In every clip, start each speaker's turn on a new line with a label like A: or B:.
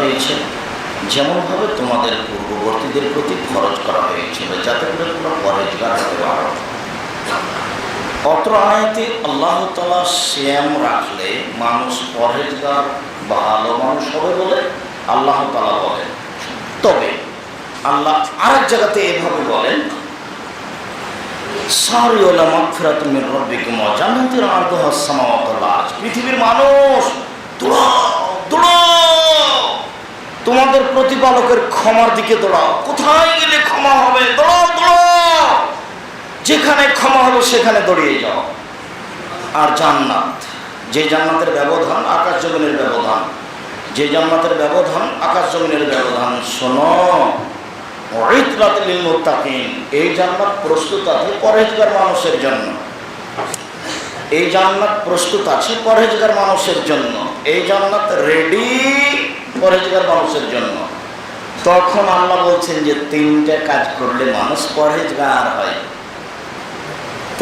A: হয়েছে যেমনভাবে তোমাদের পূর্ববর্তীদের প্রতি খরচ করা হয়েছিল, যাতে করে তোমরা পরহেজগার হতে পারো। অত্র আয়াতে আল্লাহ তাআলা সিয়াম রাখলে মানুষ পরহেজগার ভালো মানুষ হবে বলে আল্লাহ তাআলা বলেন। তবে আল্লাহ আরেক জায়গাতে এভাবে বলেন, সারিউলা মাগফিরাতুম মির রাব্বিকুম ওয়া জান্নাতুন আরদুহা আস-সামাওয়াতু ওয়াল আরদ। পৃথিবীর মানুষ দৌড়াও দৌড়াও, তোমাদের প্রতিপালকের ক্ষমার দিকে দৌড়াও। কোথায় গেলে ক্ষমা হবে? দৌড়াও দৌড়াও, যেখানে ক্ষমা হবে সেখানে দৌড়িয়ে যাও। আর জান্নাত, যে জান্নাতের ব্যবধান আকাশ জমিনের ব্যবধান, যে জান্নাতের ব্যবধান আকাশ জমিনের ব্যবধান, শোনো, উইদরাতুল লিল মুত্তাকিন, এই জান্নাত প্রস্তুত আছে পরহেজগার মানুষের জন্য। এই জান্নাত প্রস্তুত আছে পরহেজগার মানুষের জন্য। এই জান্নাত রেডি পরহেজগার মানুষের জন্য। তখন আল্লাহ বলছেন যে তিনটা কাজ করলে মানুষ পরহেজগার হয়।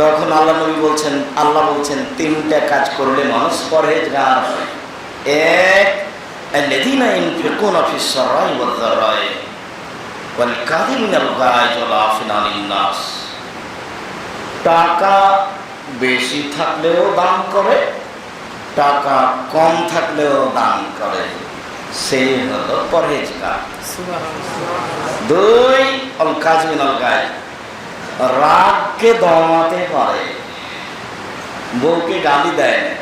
A: তখন আল্লাহ বলছেন তিনটা কাজ করলে মানুষ পরহেজগার হয়। এক, আল্লাযীনা ইউনফিকুনা ফিস সাররাই ওয়াদ দাররাই ওয়াল কাযিমিনাল গায়জ ওয়াল আফিনা আনিন নাস। টাকা বেশি থাকলেও দান করে, টাকা কম থাকলেও দান করে, সে হলো পরহেজগার। দুই, আল কাযিমিনাল গায়জ, রাগকে দমাতে পারে, বউকে গালি দেয় না,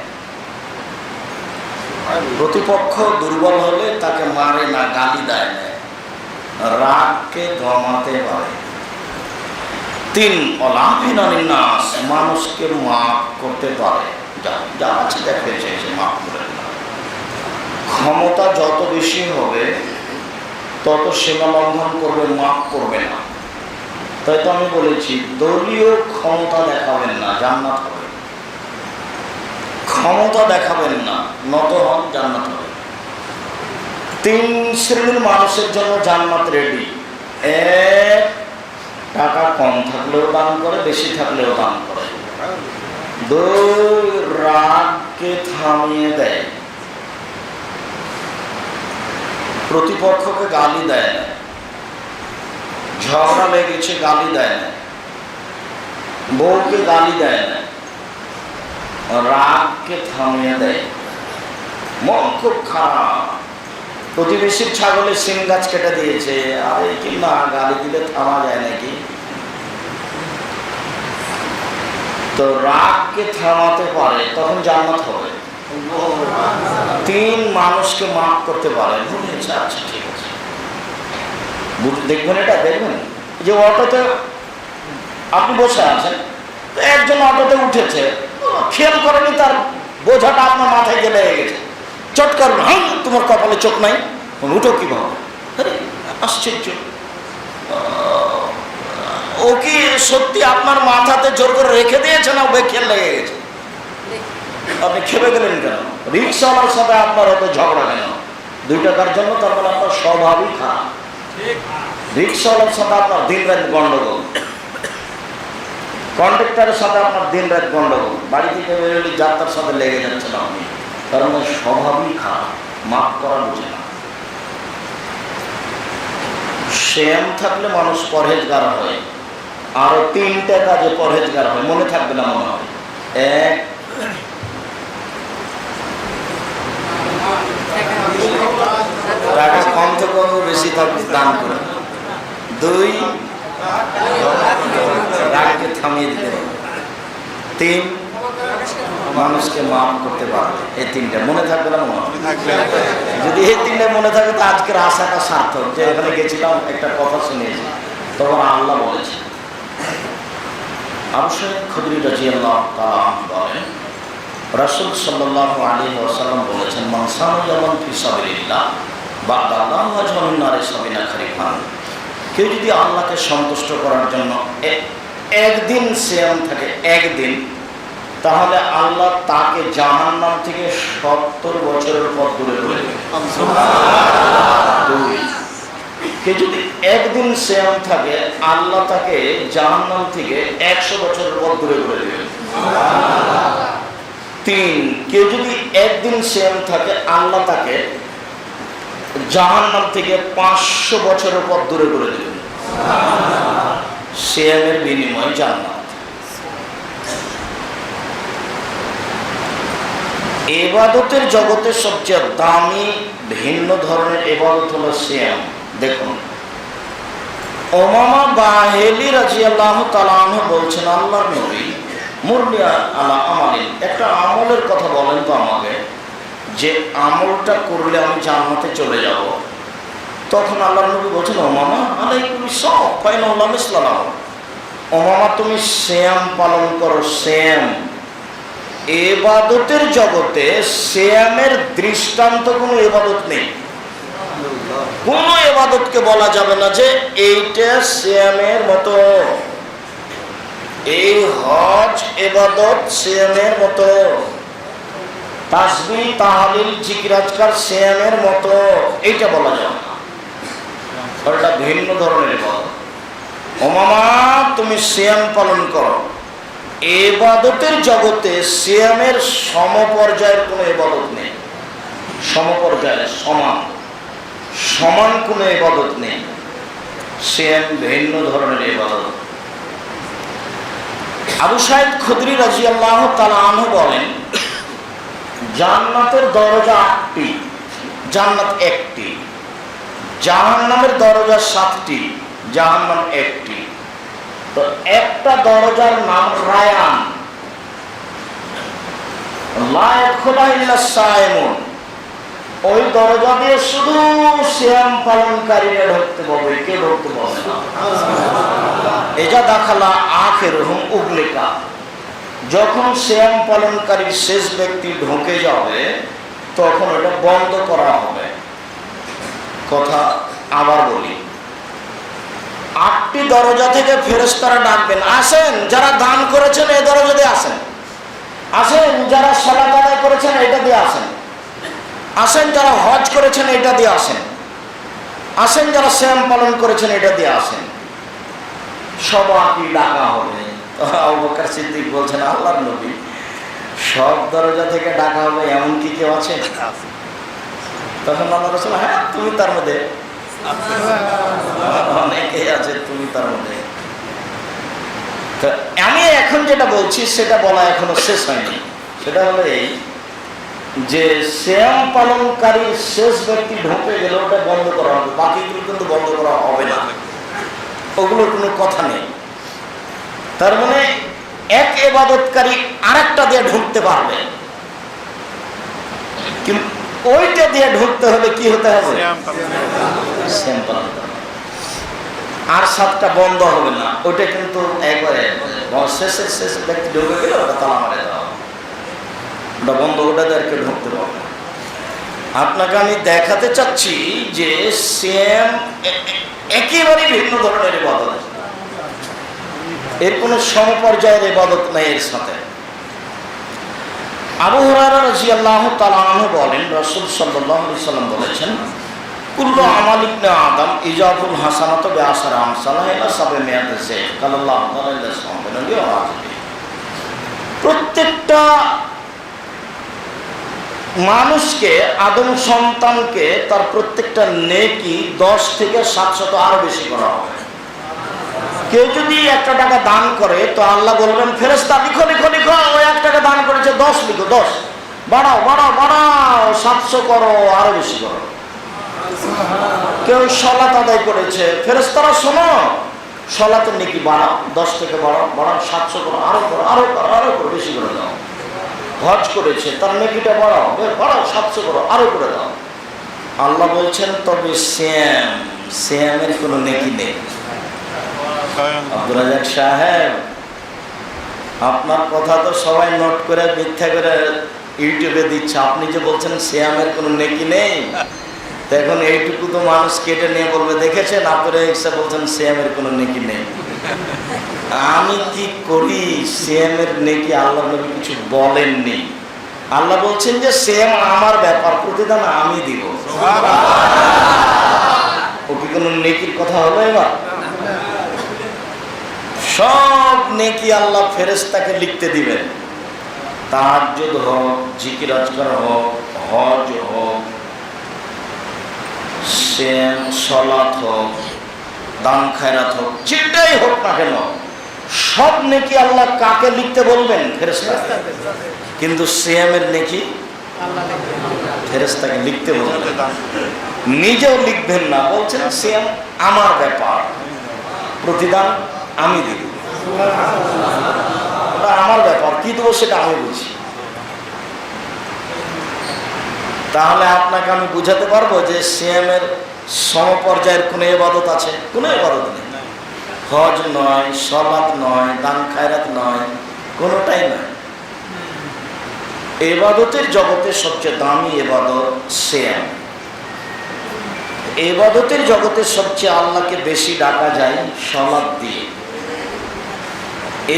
A: প্রতিপক্ষ দুর্বল হলে তাকে মারে না, গালি দেয় না, রাগকে দমাতে পারে। তিন, আফিনা আনিন নাস, মানুষকে মাফ করতে পারে, যা আছে দেখেছে সে মাফ করে না। ক্ষমতা যত বেশি হবে তত সীমা লঙ্ঘন করবে, মাফ করবে না। তাই তো আমি বলেছি দলীয় ক্ষমতা দেখাবেন না, জান্নাত হবে। ক্ষমতা দেখাবেন না, নত হন, জান্নাত হবে। তিন শ্রেণীর মানুষের জন্য জান্নাত রেডি। এক, টাকা কম থাকলেও দান করে, বেশি থাকলেও দান করে। দুই, রাগকে থামিয়ে দেয়, প্রতিপক্ষকে গালি দেয় না, ঝগড়া লেগেছে গালি দেয় না, বউকে গালি দেয় না, রাগকে থামিয়ে দেয়। মন খুব খারাপ, প্রতিবেশীর ছাগলের সিং গাছ কেটে দিয়েছে, আরে কি না, গালি দিলে থামা যায় নাকি? তো রাগকে থামাতে পারে, তখন জান্নাত হবে। তিন, মানুষকে মাফ করতে পারে, বলেছে আচ্ছা ঠিক আছে, দেখবেন এটা, দেখবেন যে অটোতে আপনি বসে আছেন, তো একজন অটোতে উঠেছে, খেয়াল করেনি তার বোঝাটা আপনার মাথায় গেলে গেছে, চট করুন, হ্যাঁ তোমার কপালে চোখ নাই, উঠো কিভাবে? আরে আশ্চর্য, ও কি সত্যি আপনার মাথাতে জোর করে রেখে দিয়েছে না খেয়াল লেগে গেছে? আপনি খেপে গেলেন কেন? রিক্সাওয়ালার সাথে আপনার হয়তো ঝগড়া কেন? 2 টাকার জন্য, তার মানে আপনার স্বভাবই খারাপ। রিক্সাওয়ালার সাথে আপনার দিন রাত গন্ডগোল, কন্ডাক্টরের সাথে আপনার দিন রাত গন্ডগোল, বাড়ি থেকে বেরোলে যাত্রার সাথে লেগে যাচ্ছে না আপনি, তার মানে স্বভাবই খারাপ, মাফ করা বুঝে না। শ্যাম থাকলে মানুষ পরহেজগার হয়। আরো 3টা কাজে পরহেজগার হয়, মনে থাকবে না মনে হয়। এক, টাকা কম থেকে বেশি থাকলে দান করে। 2, রাগকে থামিয়ে দিতে হবে। 3, মানুষকে মাফ করতে পারবে। এই 3টা মনে থাকবে না মনে হয়? যদি এই 3টা মনে থাকে তো আজকের আশাটা সার্থক, যে এখানে গেছিলাম একটা কথা শুনিয়েছি, তখন আল্লাহ বলেছে। আবু সাঈদ খুদরি রাদিয়াল্লাহু তাআলা আনহু বলেন, রাসূল সাল্লাল্লাহু আলাইহি ওয়াসাল্লাম বলেছেন, মান সামা ইয়ামান ফি সাবিলিল্লাহ বা'দা আল্লাহু ওয়াজহাহু মিন নারি সাবিনা খারিফান। কেউ যদি আল্লাহকে সন্তুষ্ট করার জন্য একদিন সিয়াম থাকে, একদিন, তাহলে আল্লাহ তাকে জাহান্নাম থেকে 70 বছরের পথ দূরে করে দেবে। কেউ যদি একদিন সিয়াম থাকে, আল্লাহ তাকে জাহান্নাম থেকে 100 বছরের পথ দূরে করে দেবে। 3, কেউ যদি একদিন সিয়াম থাকে, আল্লাহ তাকে জাহান্নাম থেকে 500 বছরের পর দূরে করে দেবেন। সিয়ামের বিনিময় জান্নাত। ইবাদতের জগতে সবচেয়ে দামি ভিন্ন ধরনের ইবাদত হলো সিয়াম। দেখুন, উমামা বাহিলি রাদিয়াল্লাহু তাআলা আনহু বলছেন, আল্লাহর নবী মুরলিয়া আলা আমালিন, একটা আমলের কথা বলেন তো আমাকে, যে আমলটা করলে আমি জান্নাতে চলে যাব। তখন আল্লাহর নবী বলছেন, উমামা আলাইকুম বিসসাওম ফাইনা লা মিসলা লাহু। উমামা, তুমি সিয়াম পালন করো। সিয়াম ইবাদতের জগতে সিয়ামের দৃষ্টান্ত কোনো ইবাদত নেই। কোন ইবাদতকে বলা যাবে না যে এইটা সিয়ামের মতো। এই হজ ইবাদত সিয়ামের মতো, তাসবিহ তাহলিল জিকির আজকার সিয়ামের মতো, এইটা বলা যাবে না। ওটা ভিন্ন ধরনের ইবাদত। উমামা, তুমি সিয়াম পালন করো। ইবাদতের জগতে সিয়ামের সমপর্যায়ের কোনো ইবাদত নেই। সমপর্যায়ের সমান কোনো ইবাদত নেই। সিয়াম ভিন্ন ধরনের ইবাদত। আবু সাঈদ খুদরি রাদিয়াল্লাহু তাআলা আনহু বলেন, জান্নাতের দরজা 8টি, জান্নাত 1টি। জাহান্নামের দরজা 7টি, জাহান্নাম 1টি। তো একটা দরজার নাম রায়ান, লা ইয়াদখুলুহা ইল্লা সায়েমুন। ওই দরজা দিয়ে শুধু সিয়াম পালনকারীরা ঢুকতে পারবে, কে ঢুকতে পারবে না। এজা দাখালা আখিরুহুম উগলিকা। যখন সিয়াম পালনকারীর শেষ ব্যক্তি ঢুকে যাবে তখন এটা বন্ধ করা হবে। কথা আবার বলি, 8টি দরজা থেকে ফেরেশতারা ডাকবেন, আসেন যারা দান করেছেন এই দরজা দিয়ে আসেন, আসেন যারা সালাত আদায় করেছেন এটা দিয়ে আসেন, আসেন যারা হজ করেছেন এটা দিয়ে আসেন, আসেন যারা সিয়াম পালন করেছেন এটা দিয়ে আসেন। সবাইকে ডাকা হবে। আবু বকর সিদ্দিক বলছেন, আল্লাহর নবী, সব দরজা থেকে ডাকা হবে এমন কি কেউ আছে? তখন আল্লাহ রাসূল, হ্যাঁ তুমি তার মধ্যে, অনেকেই আছে, তুমি তার মধ্যে। তো আমি এখন যেটা বলছি সেটা বলা এখনো শেষ হয়নি। সেটা হলো এই যে সিয়াম পালনকারীর শেষ ব্যক্তি ঢুকে গেলে ওটা বন্ধ করা হবে, বাকিগুলো কিন্তু বন্ধ করা হবে না, ওগুলোর কোনো কথা নেই। তার মানে এক ইবাদতকারী আরেকটা দিয়ে ঢুকতে পারবে, কিন্তু ওইটা দিয়ে ঢুকতে হলে কি হতে হবে? সিয়াম পালন করতে হবে। আর 7টা বন্ধ হবে না, ওইটা কিন্তু একবারে শেষ ব্যক্তি ঢুকে গেলে ওটা তালা মারে দেওয়া, ওটা বন্ধ, ওটা দিয়ে আর কেউ ঢুকতে পারবে না। আপনাকে আমি দেখাতে চাচ্ছি যে সিয়াম একেবারে ভিন্ন ধরনের ইবাদত, এর কোনো সমপর্যায়ের ইবাদত নাই এর সাথে। আবু হুরায়রা রাদিয়াল্লাহু তাআলা আনহু বলেন, রাসূল সাল্লাল্লাহু আলাইহি সাল্লাম বলেছেন, কুল্লু আমাল ইবনে আদম ইজাফুল হাসানাতু বিআশরি আমসালিহা ইলা 700 যায়ফ কাল্লাল্লাহু তাআলা। প্রত্যেকটা মানুষকে, আদম সন্তানকে তার প্রত্যেকটা নেকি 10 থেকে 700 আরো বেশি করা হবে। কেউ যদি 1 টাকা দান করে তো আল্লাহ বলবেন, ফেরেশতা লিখো লিখো লিখো, ও 1 টাকা দান করেছে 10 লিখো, 10 বাড়াও বাড়াও বাড়াও, 700 করো, আরো বেশি করো। কেউ সালাত আদায় করেছে, ফেরেশতারা শোনো, সালাতের নেকি বাড়াও, 10 থেকে বাড়াও বাড়াও, 700 করো, আরো করো, আরো করো, আরো করো, বেশি করে দাও। হজ করেছে, তার নেকিটা বাড়াও বাড়াও, 700 করো, আরো করে দাও। আল্লাহ বলছেন, তবে সিয়ামের কোনো নেকি নেই। আব্দুল রাজ্জাক সাহেব, আপনার কথা তো সবাই নোট করে মিথ্যা করে ইউটিউবে দিচ্ছে, আপনি যে বলছেন সিয়ামের কোনো নেকি নেই, তো এখন এইটুকু তো মানুষ কেটে নিয়ে বলবে, দেখেছেন আপনারা এসে বলছেন সিয়ামের কোনো নেকি নেই। আমি কি করি? সিয়ামের নেকি আল্লাহ নবী কিছু বলেননি। আল্লাহ বলছেন যে সিয়াম আমার ব্যাপার, প্রতিদান আমি দিব। ও কি কোনো নেকির কথা হলো? এবার সব নেকি আল্লাহ ফেরেশতাকে লিখতে দিবেন। তাহাজ্জুদ হোক, জিকির আজকার হোক, হজ হোক, সিয়াম, সালাত হোক, দান খায়রাত হোক, যেটাই হোক না কেন, সব নেকি আল্লাহ কাকে লিখতে বলবেন? ফেরেশতাকে। কিন্তু সিয়ামের নেকি ফেরেশতাকে লিখতে বলবেন, নিজেও লিখবেন না। বলছেন সিয়াম আমার ব্যাপার, প্রতিদান আমি দিব, ওটা আমার ব্যাপার, কি দেবো সেটা আমি বুঝি। তাহলে আপনাকে আমি বুঝাতে পারবো যে সিয়ামের সমপর্যায়ের কোনো ইবাদত আছে? কোনো ইবাদত নেই। হজ নয়, সালাত নয়, দান খায়রাত নয়, কোনোটাই নয়। ইবাদতের জগতে সবচেয়ে দামি ইবাদত সিয়াম। ইবাদতের জগতে সবচেয়ে আল্লাহকে বেশি ডাকা যায় সালাত দিয়ে।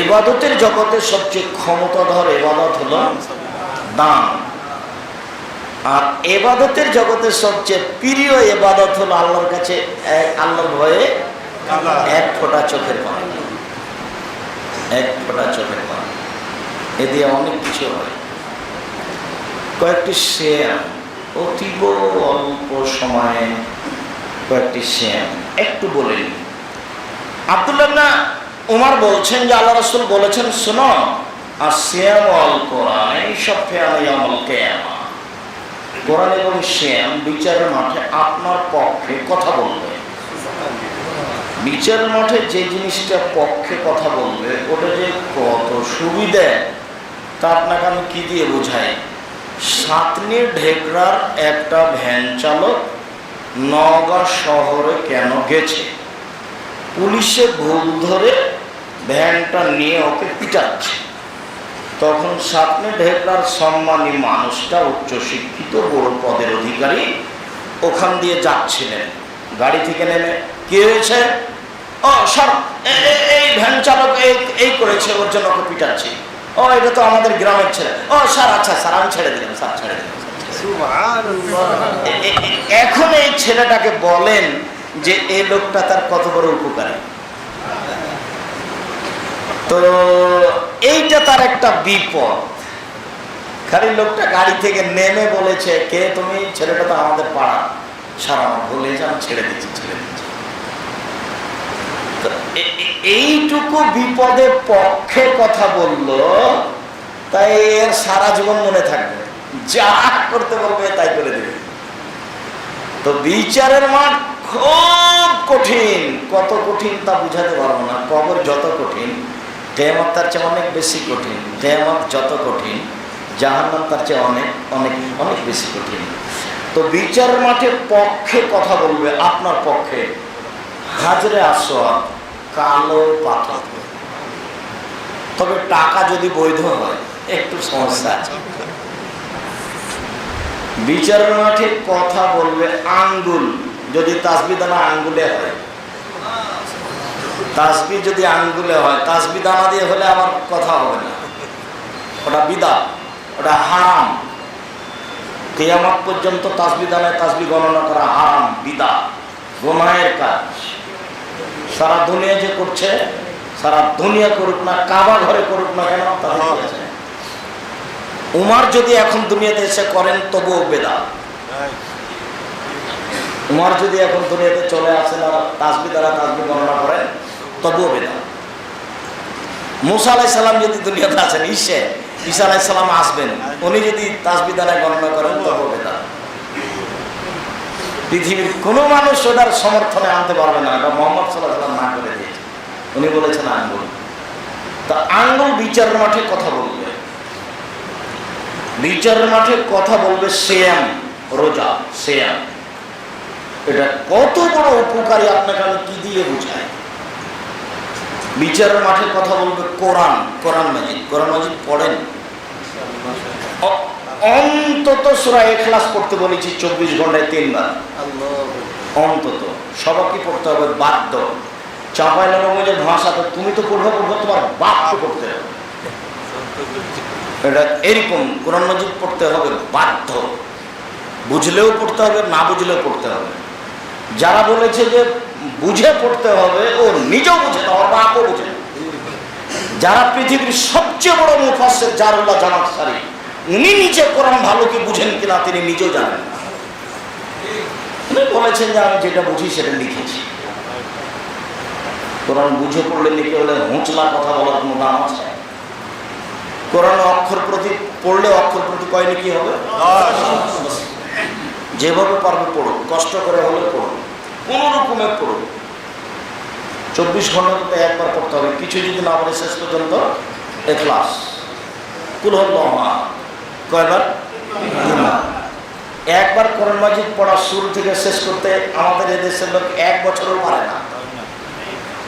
A: ইবাদতের জগতে সবচেয়ে ক্ষমতাধর ইবাদত হলো দান। আর ইবাদতের জগতে সবচেয়ে প্রিয় ইবাদত হলো আল্লাহর কাছে আল্লাহর ভয়ে এক ফোঁটা চোখের পানি, এক ফোঁটা চোখের পানি। এ দিয়ে অনেক কিছু হয়। কয়েকটি সিয়াম, অতীব অল্প সময়ে কয়েকটি সিয়াম একটু বলে নিই। আব্দুল্লাহ ইবনে উমর বলছেন যে আল্লাহ রাসূল বলেছেন, শোনো, আর সিয়াম ওয়াল কোরআন শাফিআ ইয়াউমুল কিয়ামা। কোরআন এবং সিয়াম বিচারের মাঠে আপনার পক্ষে কথা বলবে। বিচারের মাঠে যে জিনিসটা পক্ষে কথা বলবে ওটা যে কত সুবিধা তা আপনাকে আমি কি দিয়ে বোঝাই। সাতনির ঢেকরার একটা ভ্যান চালক নওগাঁ শহরে কেন গেছে, পুলিশে ভুল ধরে ভ্যানটা নিয়ে ওকে পিটাচ্ছে। তখন সাতনি ঢেকরার সম্মানী মানুষটা, উচ্চশিক্ষিত বড় পদের অধিকারী, ওখান দিয়ে যাচ্ছিলেন। গাড়ি থেকে নেমে, কি হয়েছে? ও স্যার, এই ভ্যান চালক এই করেছে, ওর জন্য ওকে পিটাচ্ছি। ও এটা তো আমাদের গ্রামের ছেলে। ও স্যার, আচ্ছা স্যার, আমি ছেড়ে দিলাম, স্যার ছেড়ে দিলাম। এখন এই ছেলেটাকে বলেন যে এই লোকটা তার কত বড় উপকারী। তো এইটা তার একটা বিপদ। খালি লোকটা গাড়ি থেকে নেমে বলেছে, কে তুমি? ছেলেটা তো আমাদের পাড়া। স্যার আমার ভুল হয়েছে, আমি ছেড়ে দিচ্ছি, ছেড়ে দিচ্ছি। এইটুকু বিপদের পক্ষে কথা বললো, তাই এর সারা জীবন মনে থাকবে, যা করতে বলবে তাই করে দেবে। তো বিচারের মাঠ খুব কঠিন, কত কঠিন তা বুঝাতে পারবো না। কবর যত কঠিন, কিয়ামত তার চেয়ে অনেক বেশি কঠিন। কিয়ামত যত কঠিন, জাহান্নাম তার চেয়ে অনেক অনেক অনেক বেশি কঠিন। তো বিচারের মাঠে পক্ষে কথা বলবে, আপনার পক্ষে হাজরে আসওয়াদ কালো পাথর। তবে টাকা যদি বৈধ হয় একটু সমস্যা আছে। বিচারের মাঠে কথা বলবে আঙ্গুল, যদি তাসবিহ দানা আঙ্গুলে হয়, তাসবিহ যদি আঙ্গুলে হয়, তাসবিহ দানা দিয়ে হলে আমার কথা হবে না, ওটা বিদআত, ওটা হারাম। কিয়ামত পর্যন্ত তাসবিহ দানায় তাসবিহ গণনা করা হারাম, বিদআত, গুনাহের কাজ। সারা দুনিয়া যে করছে, সারা দুনিয়া করুক না, কাবা ঘরে করুক না কেন, তাহলে আছে। উমর যদি এখন দুনিয়াতে এসে করেন তবুও বেদাত। উমর যদি এখন দুনিয়াতে চলে আসেন আর তাসবিহ দ্বারা তাসবিহ গণনা করেন তবুও বেদাত। মুসা আলাইহিস সালাম যদি দুনিয়াতে আসেন, ঈসা আলাইহিস সালাম আসবেন, উনি যদি তাসবিহ দ্বারা গণনা করেন তবুও বেদাত। পৃথিবীর কোনো মানুষ ওটার সমর্থনে আনতে পারবে না, এটা মুহাম্মদ সাল্লাল্লাহু আলাইহি ওয়াসাল্লাম না করে দিয়েছে। উনি বলেছেন আঙ্গুল। তা আঙ্গুল বিচারের মাঠে কথা বলবে, বিচারের মাঠে কথা বলবে সিয়াম, রোজা, সিয়াম। এটা কত বড় উপকারী আপনাকে আমি কি দিয়ে বুঝাই। বিচারের মাঠে কথা বলবে কোরআন, কোরআন মাজিদ। কোরআন মাজিদ পড়েন, অন্তত সূরা ইখলাস পড়তে বলেছি 24 ঘন্টায় 3 বার, অন্তত। সবাইকে পড়তে হবে বাধ্য। চাঁপাইনবাবগঞ্জের ভাষা তো তুমি তো পড়বে, তোমার বাপ তো পড়তে হবে। এটা এরকম, কোরআন মাজিদ পড়তে হবে বাধ্য। বুঝলেও পড়তে হবে, না বুঝলেও পড়তে হবে। যারা বলেছে যে বুঝে পড়তে হবে, ও নিজেও বুঝে না, ওর বাপও বুঝে না। যারা পৃথিবীর সবচেয়ে বড় মুফাসসির জারুল্লাহ জামাখশারী, উনি নিজে কোরআন ভালো কি বুঝেন কিনা তিনি নিজেও জানেন না। উনি বলেছেন যে আমি যেটা বুঝি সেটা লিখেছি। কোরআন বুঝে পড়লে লিখে হলে হুঁচলা কথা বলার কোনো দাম আছে? কোরআন অক্ষর প্রতি পড়লে অক্ষর প্রতি কয়নি কি হবে? যেভাবে পারবে পড়ুন, কষ্ট করে হলে পড়ুন, কোনো রকমে পড়ুন। 24 ঘন্টার মধ্যে একবার পড়তে হবে, কিছু যদি না বলে শেষ পর্যন্ত ইখলাস কুল হুয়াল্লাহু আহাদ কয়বার? একবার কোরআন মাজিদ পড়া শুরু থেকে শেষ করতে আমাদের এদেশের লোক 1 বছরও পারে না।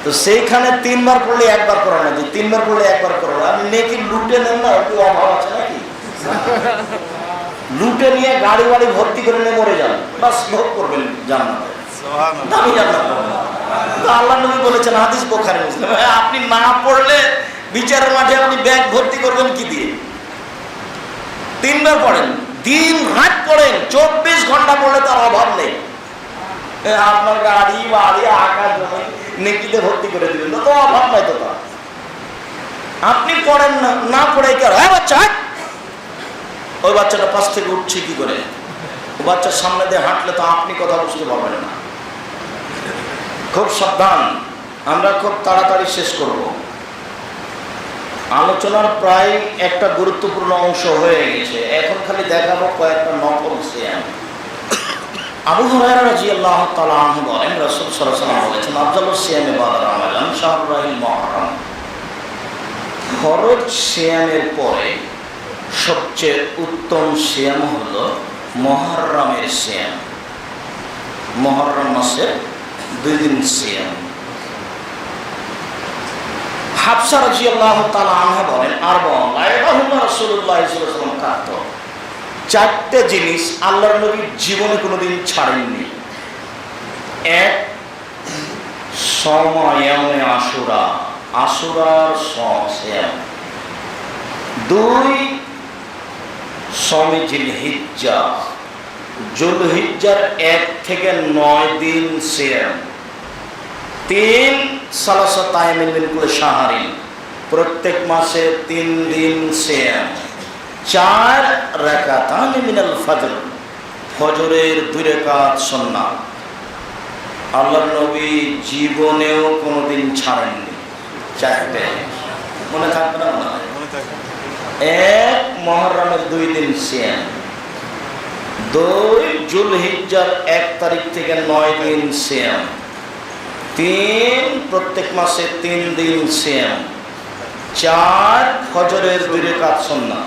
A: তো সেইখানে 3 বার পড়লে একবার কোরআন মাজিদ, 3 বার পড়লে একবার কোরআন। আপনি নেকি লুটে নেন না, একটু অভাব আছে নাকি? লুটে নিয়ে গাড়ি বাড়ি ভর্তি করে নিয়ে মরে যান, বাস ভোগ করবেন জান্নাতে, দামি জান্নাত পাবেন। আল্লাহ নবী বলেছেন, হাদিস বুখারী মুসলিম, আপনি না পড়লে বিচারের মাঠে আপনি ব্যাগ ভর্তি করবেন কি দিয়ে? 3 বার পড়েন, দিন রাত পড়েন, 24 ঘন্টা পড়লে তার অভাব নেই। আপনার গাড়ি বাড়ি আকাশ জমি নেকিতে ভর্তি করে দিবেন, তো অভাব নাই তো তার। আপনি পড়েন না, না পড়ে কি আর বাচ্চা, ওই বাচ্চাটা পাশ থেকে উঠছে কি করে? ও বাচ্চার সামনে দিয়ে হাঁটলে তো আপনি কথা বুঝতে পারবেন না। খুব সাবধান, আমরা খুব তাড়াতাড়ি শেষ করব। আলোচনার প্রায় একটা গুরুত্বপূর্ণ অংশ হয়ে গেছে, এখন খালি দেখাবো কয়েকটা নফল সিয়াম। আবু হুরায়রা রাদিয়াল্লাহু তাআলা আনহু বলেন, রাসূল সাল্লাল্লাহু আলাইহি ওয়াসাল্লাম বলেছেন, আফজালুস সিয়ামি বা'দা রমাদান শাহরুল মুহররম। ফরজ সিয়ামের পরে সবচেয়ে উত্তম সিয়াম হলো মুহররমের সিয়াম। মুহররম মাসের 2 দিন সিয়াম। হাফসা রাদিয়াল্লাহু তাআলা আনহা বলেন, রাসূলুল্লাহ সাল্লাল্লাহু আলাইহি ওয়াসাল্লাম কাত 4টে জিনিস আল্লাহর নবী জীবনে কোনোদিন ছাড়েননি। 1 সময়ামে আশুরা, আশুরার সিয়াম। 2 সমি জিলহিজ্জা, জুলহিজ্জার 1 থেকে 9 দিন সিয়াম। 3 সালাসাত আইয়ামিন মিন কুল্লি শাহরিন, প্রত্যেক মাসে 3 দিন সিয়াম। 4 রাকাতান মিনাল ফজর, ফজরের 2 রাকাত সুন্নাত। আল্লাহর নবী জীবনেও কোনোদিন ছাড়েননি 4টে। মনে থাকবে না? মনে থাকবে। 1 মুহররমের 2 দিন সিয়াম, 2 জুলহিজ্জার 1 তারিখ থেকে 9 দিন সিয়াম, 3 প্রত্যেক মাসে 3 দিন সিয়াম, 4 ফজরের 2 রাকাত সুন্নাত।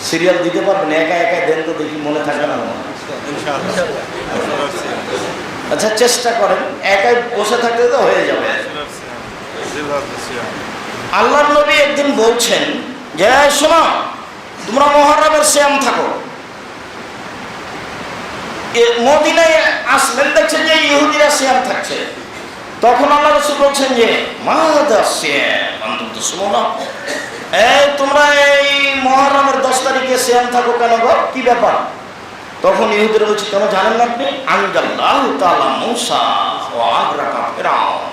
A: সিরিয়াল দিতে পারবেন? একা একা দেন তো দেখি, মনে থাকে না? আচ্ছা চেষ্টা করেন, একাই বসে থাকতে তো হয়ে যাবে। আল্লাহর নবী একদিন বলছেন যে, শোনো, তোমরা মুহররমের সিয়াম থাকো। মদিনায় আসলেন, দেখছেন যে ইহুদিরা সিয়াম থাকছে। তখন আল্লাহ রাসূল বলছেন যে, মাদা সিয়াম আনতুম তাসুমুনা, তোমরা এই মুহররমের 10 তারিখে সিয়াম থাকো কেন গো, কি ব্যাপার? তখন ইহুদিরা বলছে, কেন জানেন না আপনি? আনজাল্লাহু তাআলা মূসা ওয়া আগরাকা ফিরআউন,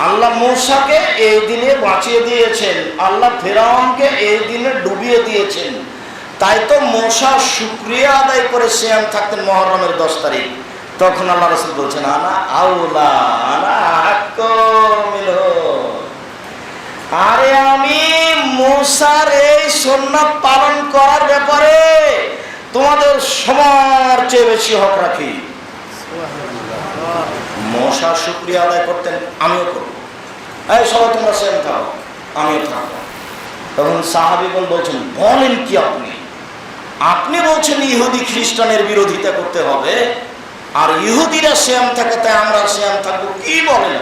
A: আল্লাহ মূসাকে এই দিনে বাঁচিয়ে দিয়েছেন, আল্লাহ ফিরআউনকে এই দিনে ডুবিয়ে দিয়েছেন। তাই তো মূসা শুকরিয়া আদায় করে সিয়াম থাকতেন মুহররমের 10 তারিখ। তখন আল্লাহ রাসূল বলছেন, আনা আউলা আনা হাক্কু মিনহু, আরে আমি মূসার এই সুন্নাত পালন করার ব্যাপারে তোমাদের সবার চেয়ে বেশি হক রাখি। মূসা শুকরিয়া আদায় করতেন, আমিও করব। এই সবাই তোমরা সিয়াম থাকো, আমিও থাকবো। তখন সাহাবীগণ বলছেন, বলেন কি আপনি? আপনি বলছেন ইহুদি খ্রিস্টানের বিরোধিতা করতে হবে, আর ইহুদিরা সিয়াম থাকে তাই আমরা সিয়াম থাকবো, কি বলেন?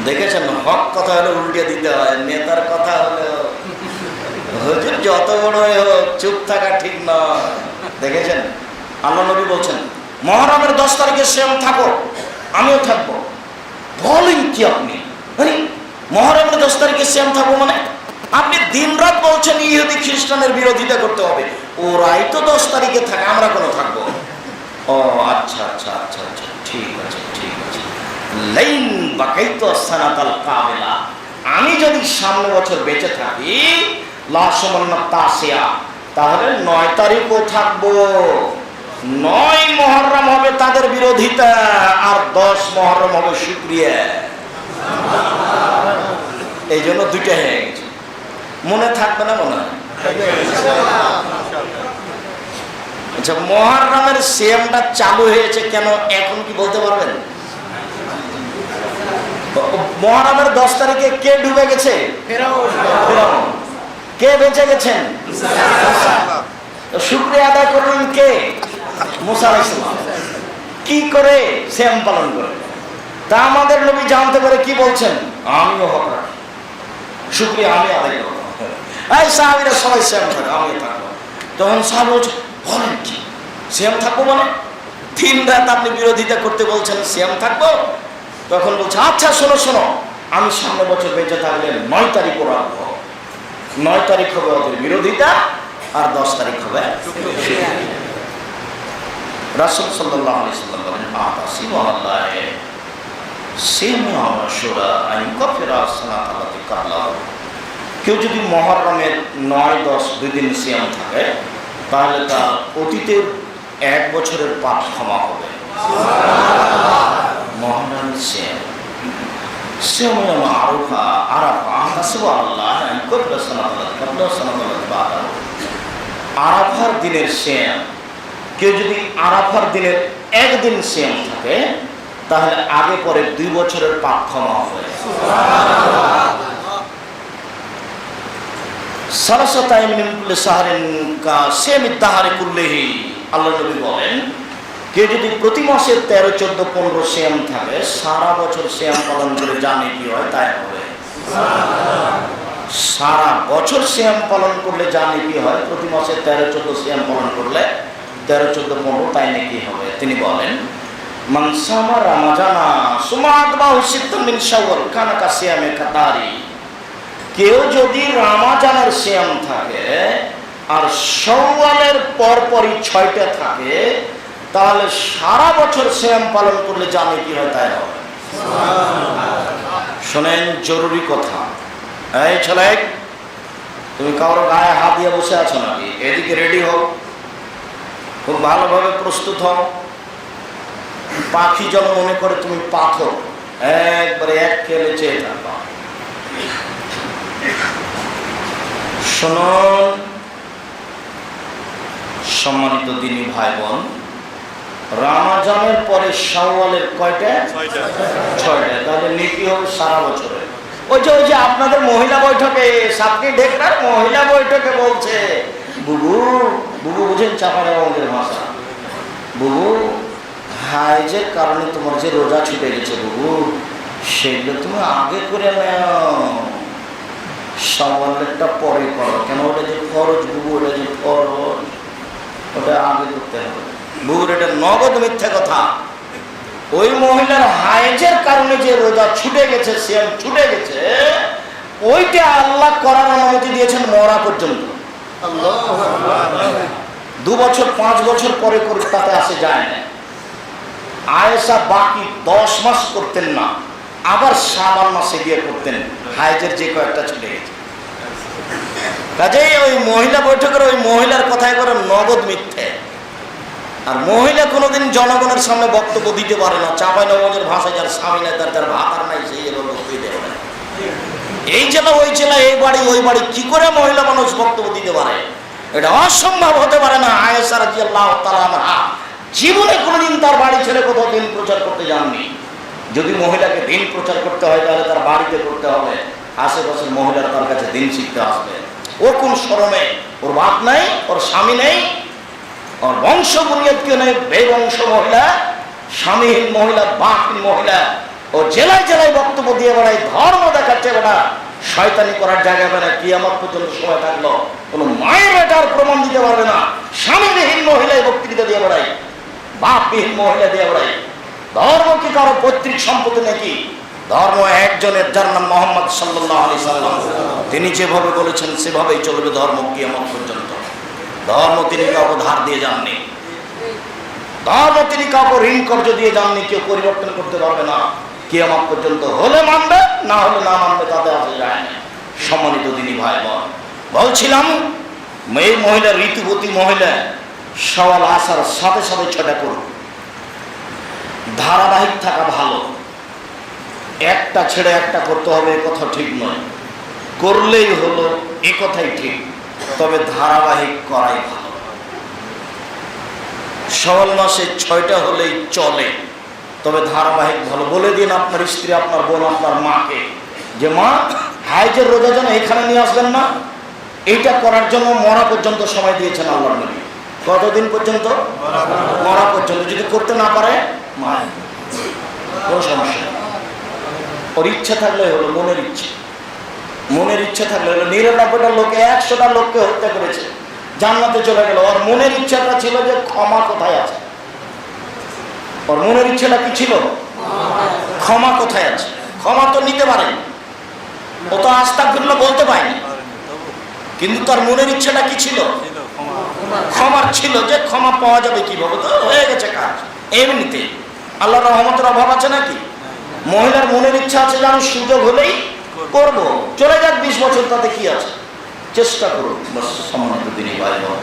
A: দেখেছেন, হক কথা হলে উল্টে দিতে হয়, নেতার কথা হলে হুজুর যত বড় হোক চুপ থাকা ঠিক নয়। দেখেছেন, আল্লাহ নবী বলছেন মুহররমের 10 তারিখে সিয়াম থাকো, আমিও থাকবো। বলেন কি আপনি? মুহররমের 10 তারিখে সিয়াম থাকবো মানে? আপনি দিনরাত বলছেন ইহুদি খ্রিস্টানের বিরোধিতা করতে হবে, ওরাই তো 10 তারিখে থাকে, আমরা কোনো থাকবো? ও আচ্ছা আচ্ছা আচ্ছা আচ্ছা, ঠিক আছে ঠিক আছে। লাইন বাকাইতু সানাতাল কাবিলা, আমি যদি সামনে বছর বেঁচে থাকি, লা সুমান্না তাসিয়া, তাহলে 9 তারিখও থাকবো। 9 মুহররম হবে তাদের বিরোধিতা, আর 10 মুহররম হবে শুকরিয়া। এই জন্য দুইটা হয়ে গেছে। মনে থাকবে না মনে হয়? আচ্ছা, মুহররমের সিয়ামটা চালু হয়েছে কেন এখন কি বলতে পারবেন? মুহররমের 10 তারিখে কে ডুবে গেছে? ফেরাউন। কে বেঁচে গেছেন? শুকরিয়া আদায় করলেন কে? মুসা আলাইহিস সালাম। কি করে? সিয়াম পালন করে। তা আমাদের নবী জানতে পারে কি বলছেন, আমিও হক রাখি, শুকরিয়া আমি আদায় করবো। এই সাহাবীরা সবাই সিয়াম থাকে, আমিও থাকবো। তখন সাহাবী বলছে, বলেন কি সিয়াম থাকবো মানে? 3 রাত আপনি বিরোধিতা করতে বলছেন, সিয়াম থাকবো? তখন বলছে, আচ্ছা শোনো শোনো, আমি সামনে বছর বেঁচে থাকলে 9 তারিখও রাখবো। 9 তারিখ হবে ওদের বিরোধিতা, আর 10 তারিখ হবে শুকরিয়া। রাসূল সাল্লাল্লাহু আলাইহি সাল্লাম বলেন, আতাসিমু আলাল্লাহি সিয়ামু আশুরা আন কাফিরা সানাতাল্লাতি কাবলা। কেউ যদি মুহররমের 9, 10 দুই দিন সিয়াম থাকে, তাহলে তার অতীতের 1 বছরের পাপ ক্ষমা হবে। মুহররমের সিয়াম সিয়ামু আরাফা আতাসিমু আলাল্লাহি আন কাফিরা সানাতাল্লাতি কাবলা সানাতাল্লাতি বাদা। আরাফার দিনের সিয়াম, কেউ যদি আরাফার দিনের 1 দিন সিয়াম থাকে, তাহলে আগে পরে 2 বছরের পাপ ক্ষমা হবে। সালাসাত আইয়ামিন মিন কুল্লি শাহরিন কা সিয়ামিদ দাহরি কুল্লিহি। আল্লাহ নবী বলেন, কেউ যদি প্রতি মাসে 13, 14, 15 সিয়াম থাকে, সারা বছর সিয়াম পালন করে জানে কি হয় তাই হবে। সারা বছর সিয়াম পালন করলে জানে কি হয়, প্রতি মাসে 13, 14 সিয়াম পালন করলে 13, 14, 15 তাই নাকি হবে। তিনি বলেন, মান সামা রমাজানা সুম্মা আতবাহু সিত্তান মিন শাওয়াল কানা কা সিয়ামে কাতারি। কেউ যদি রমজানের সিয়াম থাকে আর শাওয়ালের পরপরই 6টা থাকে, তাহলে সারা বছর সিয়াম পালন করলে জানে কি হয় তাই হবে। শোনেন, জরুরি কথা। এই ছেলে, তুমি কারোর গায়ে হাত দিয়ে বসে আছো নাকি? এদিকে রেডি হও, খুব ভালোভাবে প্রস্তুত হও। পাখি যেন মনে করে তুমি পাথর, একবারে এক খেলে চেয়ে থাকবা। শুনুন সম্মানিত দিনী ভাই বোন, রমজানের পরে শাওয়ালের কয়টা? 6টা। তাহলে নীতি হবে সারা বছরে। ওই যে আপনাদের মহিলা বৈঠকে, সাতটি ঢেকরার মহিলা বৈঠকে বলছে, বুবু বুবু বুঝেন চাপাড়াবাবুদের ভাষা, বুবু হাইজের কারণে তোমার যে রোজা ছুটে গেছে বুবু, সেগুলো তুমি আগে করে নাও, শাওয়ালেরটা পরে করো। কেন? ওটা যে ফরজ বুবু, ওটা যে ফরজ, ওটা আগে করতে হবে বুবুর। এটা নগদ মিথ্যা কথা। ওই মহিলার হাইজের কারণে যে রোজা ছুটে গেছে, সিয়াম ছুটে গেছে, ওইটা আল্লাহ করার অনুমতি দিয়েছেন মরা পর্যন্ত। 2 বছর 5 বছর পরে করে তাতে আসে যায় না। আয়েশা বাকি 10 মাস করতেন না, আবার শাবান মাসে গিয়ে করতেন, হাইজের যে কয়েকটা ছুটে গেছে। কাজেই ওই মহিলা বৈঠকের ওই মহিলার কথাই করে নগদ মিথ্যে। আর মহিলা কোনোদিন জনগণের সামনে বক্তব্য দিতে পারে না। চাঁপাইনবাবগঞ্জের ভাষায় যার স্বামী নাই, তার ভাত আর নাই, সেই এবার বক্তব্য দিতে পারে। এই জেলা ওই জেলা, এই বাড়ি ওই বাড়ি, কি করে মহিলা মানুষ বক্তব্য দিতে পারে? এটা অসম্ভব হতে পারে না। আয়েশা রাদিয়াল্লাহু তাআলা আনহা জীবনে কোনোদিন তার বাড়ি ছেড়ে কোথাও দিন প্রচার করতে যাননি। যদি মহিলাকে দিন প্রচার করতে হয়, তাহলে তার বাড়িতে করতে হবে। আশেপাশের মহিলারা তার কাছে দিন শিখতে আসবে। ও কোন শরমে? ওর বাপ নাই, ওর স্বামী নেই, ওর বংশ বুনিয়াদ কেউ নেই, বেবংশ মহিলা, স্বামীহীন মহিলা, বাপহীন মহিলা। ও জেলায় জেলায় বক্তব্য দিয়ে বেড়ায়, ধর্ম দেখাচ্ছে। বেটা শয়তানি করার জায়গা বেড়ায়, কিয়ামত পর্যন্ত সময় থাকলো কোনো মায়ের বেটার প্রমাণ দিতে পারবে না। স্বামীবিহীন মহিলায় বক্তৃতা দিয়ে বেড়ায়, বাপবিহীন মহিলা দিয়ে বেড়ায়। ধর্ম কি কারো পৈতৃক সম্পত্তি নাকি? ধর্ম একজনের, যার নাম মুহাম্মদ সাল্লাল্লাহু আলাইহি সাল্লাম। তিনি যেভাবে বলেছেন সেভাবেই চলবে ধর্ম কিয়ামত পর্যন্ত। ধর্ম তিনি কাউকে ধার দিয়ে যাননি, ধর্ম তিনি কাউকে ঋণ কর্জ দিয়ে যাননি। কেউ পরিবর্তন করতে পারবে না কিয়ামত পর্যন্ত। হলে মানবে, না হলে না মানবে, তাতে আসে যায় না। সম্মানিত দিনী ভাই বোন, বলছিলাম এই মহিলা ঋতুবতী মহিলা, সওয়াল আসার সাথে সাথে 6টা করুন। ধারাবাহিক থাকা ভালো, একটা ছেড়ে একটা করতে হবে এ কথা ঠিক নয়, করলেই হলো এ কথাই ঠিক, তবে ধারাবাহিক করাই ভালো। সওয়াল মাসে 6টা হলেই চলে, তবে ধারাবাহিক ভালো। বলে দিন আপনার স্ত্রী, আপনার বোন, আপনার মাকে যে মা হাইজের রোজা যেন এখানে নিয়ে আসবেন না। এইটা করার জন্য মরা পর্যন্ত সময় দিয়েছেন আল্লাহর নবী। কতদিন পর্যন্ত? মরা পর্যন্ত। যদি করতে না পারে মা, কোনো সমস্যা নেই। ওর ইচ্ছা থাকলে হলো, মনের ইচ্ছে, মনের ইচ্ছা থাকলে হলো। 99টা লোকে 100টা লোককে হত্যা করেছে, জান্নাতে চলে গেল। ওর মনের ইচ্ছাটা ছিল যে ক্ষমা কোথায় আছে। ওর মনের ইচ্ছাটা কি ছিল? ক্ষমা কোথায় আছে। ক্ষমা তো নিতে পারেনি, ও তো আস্তাগফিরুল্লাহ বলতে পারেনি, কিন্তু তার মনের ইচ্ছাটা কি ছিল? ক্ষমার ছিল, যে ক্ষমা পাওয়া যাবে কিভাবে, তো হয়ে গেছে কাজ এমনিতে। আল্লাহর রহমতের অভাব আছে নাকি? মহিলার মনের ইচ্ছা আছে যে আমি সুযোগ হলেই করবো, চলে যাক 20 বছর, তাতে কি আছে, চেষ্টা করুন। সম্মানিত দিনী ভাই বোন,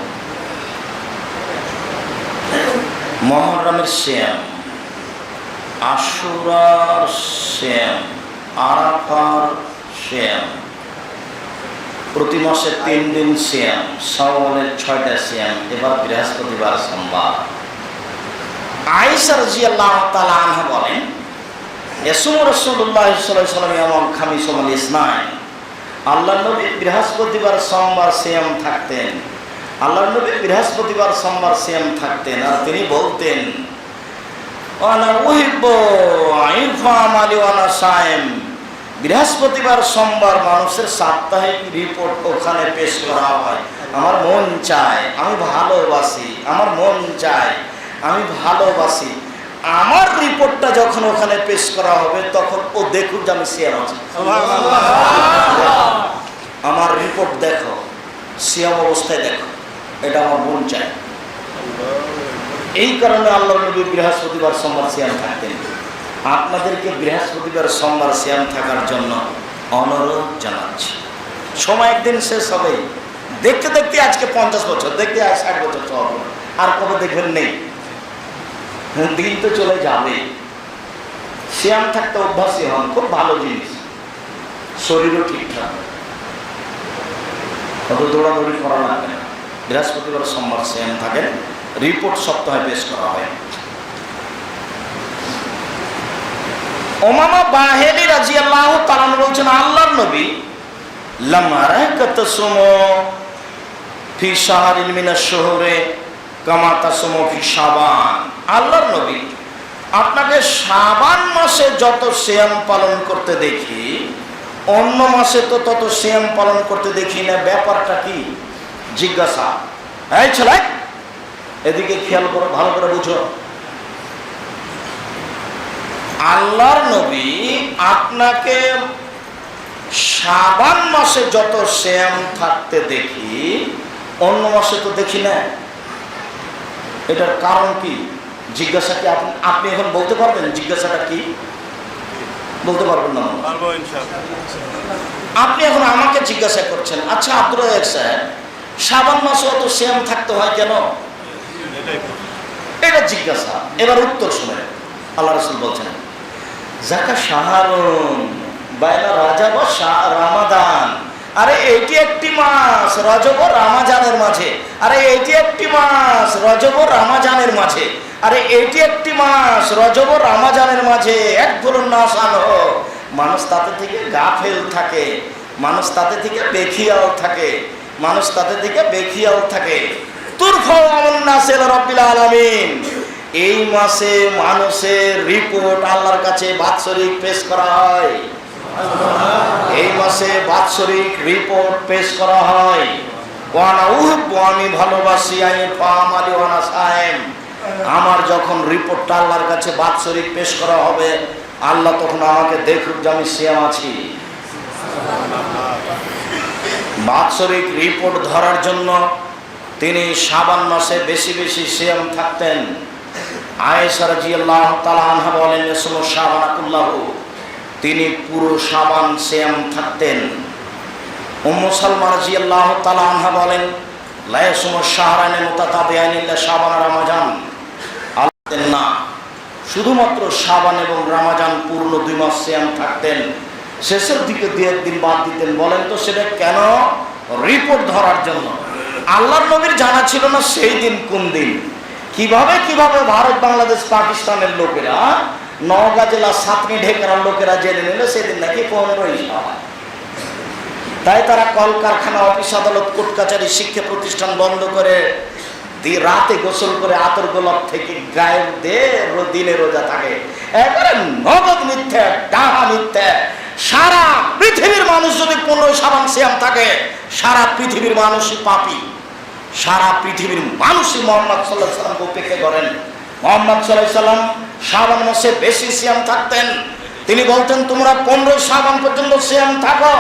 A: মুহররমের সিয়াম, আশুরার সিয়াম, আরাফার সিয়াম, প্রতি মাসে 3 দিন সিয়াম, শাওয়ালের 6টা সিয়াম, এবার বৃহস্পতিবার সোমবার। আয়েশা রাদিয়াল্লাহু তাআলা আনহা বলেন, ইয়াসুমু রাসূলুল্লাহ সাল্লাল্লাহু আলাইহি ওয়াসাল্লাম ইয়াওমাল খামিস ওয়াল ইসনাইন। আল্লাহর নবী বৃহস্পতিবার সোমবার সিয়াম থাকতেন। আল্লাহর নবী বৃহস্পতিবার সোমবার সিয়াম থাকতেন, আর তিনি বলতেন আনা উহিব্বু আইফা আমালি ওয়া আনা সাইম। বৃহস্পতিবার সোমবার মানুষের সাপ্তাহিক রিপোর্ট ওখানে পেশ করা হয়। আমার মন চায়, আমি ভালোবাসি, আমার মন চায়, আমি ভালোবাসি। আমার রিপোর্টটা যখন ওখানে পেশ করা হবে, তখন ও দেখুক যে আমি সিয়াম আছি। আমার রিপোর্ট দেখো, সিয়াম অবস্থায় দেখো, এটা আমার মন চায়। এই কারণে আল্লাহর নবী বৃহস্পতিবার সোমবার সিয়াম থাকতেন। আপনাদেরকে বৃহস্পতিবার সোমবার সিয়াম থাকার জন্য অনুরোধ জানাচ্ছি। সময় একদিন শেষ হবে, দেখতে দেখতে আজকে 50 বছর, দেখতে আজ 60 বছর সব, আর কবে দেখবেন নেই, দিন তো চলে যাবে। সিয়াম থাকতে অভ্যাসী হন, খুব ভালো জিনিস, শরীরও ঠিকঠাক, কত দৌড়াদৌড়ি করা লাগবে না। বৃহস্পতিবার সোমবার সিয়াম থাকেন, রিপোর্ট সপ্তাহে পেশ করা হয়। উমামা বাহিলি রাদিয়াল্লাহু তাআলা বলছেন, আল্লাহর নবী লামা রাকাতাসুমু ফি শাহরিন মিনাশ শুহুরে কামা তাসুমু ফি শাবান। আল্লাহর নবী আপনাকে শাবান মাসে যত সিয়াম পালন করতে দেখি, অন্য মাসে তো তত সিয়াম পালন করতে দেখি না। ব্যাপারটা কি? জিজ্ঞাসা। এই ছেলে, এদিকে খেয়াল করো, ভালো করে বুঝো। আল্লাহর নবী আপনাকে শাবান মাসে যত সিয়াম থাকতে দেখি, অন্য মাসে তো দেখি না। এটার কারণ কি? জিজ্ঞাসা কি আপনি এখন বলতে পারবেন? জিজ্ঞাসাটা কি বলতে পারবেন না? আপনি এখন আমাকে জিজ্ঞাসা করছেন, আচ্ছা আব্দুর রাজ্জাক সাহেব, শাবান মাসে অত সিয়াম থাকতে হয় কেন? এটা জিজ্ঞাসা। এবার উত্তর শুনে আল্লাহ রাসূল বলছেন, যাকা শাহরুন বাইনা রাজব ও রমাদান। আরে এটি একটি মাস রজব ও রমজানের মাঝে। আরে এটি একটি মাস রজব ও রমজানের মাঝে। আরে এটি একটি মাস রজব ও রমজানের মাঝে। এক বলুন না সানো, মানুষ তাতে থেকে গাফেল থাকে, মানুষ তাতে থেকে বেখিয়াল থাকে, মানুষ তাতে থেকে বেখিয়াল থাকে। তুরফাউ আমুন নাসিল রাব্বিল আলামিন। এই মাসে মানুষের রিপোর্ট আল্লাহর কাছে বাৎসরিক পেশ করা হয়। এই মাসে বাৎসরিক রিপোর্ট পেশ করা হয়। ওয়ানা উহিব্বু, আমি ভালোবাসি, আইফা আমালি ওয়া আনা সাইম। আমার যখন রিপোর্টটা আল্লাহর কাছে বাৎসরিক পেশ করা হবে, আল্লাহ তখন আমাকে দেখুক যে আমি সিয়াম আছি। বাৎসরিক রিপোর্ট ধরার জন্য তিনি শাবান মাসে বেশি বেশি সিয়াম থাকতেন। আয়েশা রাদিয়াল্লাহু তাআলা আনহা বলেন, ইয়াসুমু শাবানা কুল্লাহু, তিনি পুরো শাবান সিয়াম থাকতেন। উম্মু সালমা রাদিয়াল্লাহু তাআলা আনহা বলেন, লা ইয়াসুমু শাহরানি মুতাতাবিআইনি ইল্লা শাবান ওয়া রমাজান। আল্লাহ না, শুধুমাত্র শাবান এবং রমাজান পূর্ণ 2 মাস সিয়াম থাকতেন, শেষের দিকে 2 দিন বাদ দিতেন। বলেন তো সেটা কেন? রিপোর্ট ধরার জন্য। আল্লাহর নবীর জানা ছিল না সেই দিন কোন দিন। কিভাবে ভারত, বাংলাদেশ, পাকিস্তানের লোকেরা, নওগাঁ জেলা সাতনি ঢেকার লোকেরা জেনে নিল সেদিন নাকি 15ই শাবান। তাই তারা কলকারখানা, অফিস, আদালত, কোর্ট কাছারি, শিক্ষা প্রতিষ্ঠান বন্ধ করে রাতে গোসল করে আতর গোলাপ থেকে গায়েব দিয়ে দিনে রোজা থাকে। একবারে নগদ মিথ্যে, ডাহা মিথ্যে। সারা পৃথিবীর মানুষ যদি 15 শাবান সিয়াম থাকে, সারা পৃথিবীর মানুষই পাপী। সারা পৃথিবীর মানুষই মুহাম্মদ সাল্লাল্লাহু আলাইহি সাল্লামকে উপেক্ষা করেন। মুহাম্মদ সাল্লাল্লাহু আলাইহি সাল্লাম শাবান মাসে বেশি সিয়াম থাকতেন। তিনি বলতেন তোমরা 15 শাবান পর্যন্ত সিয়াম থাকো।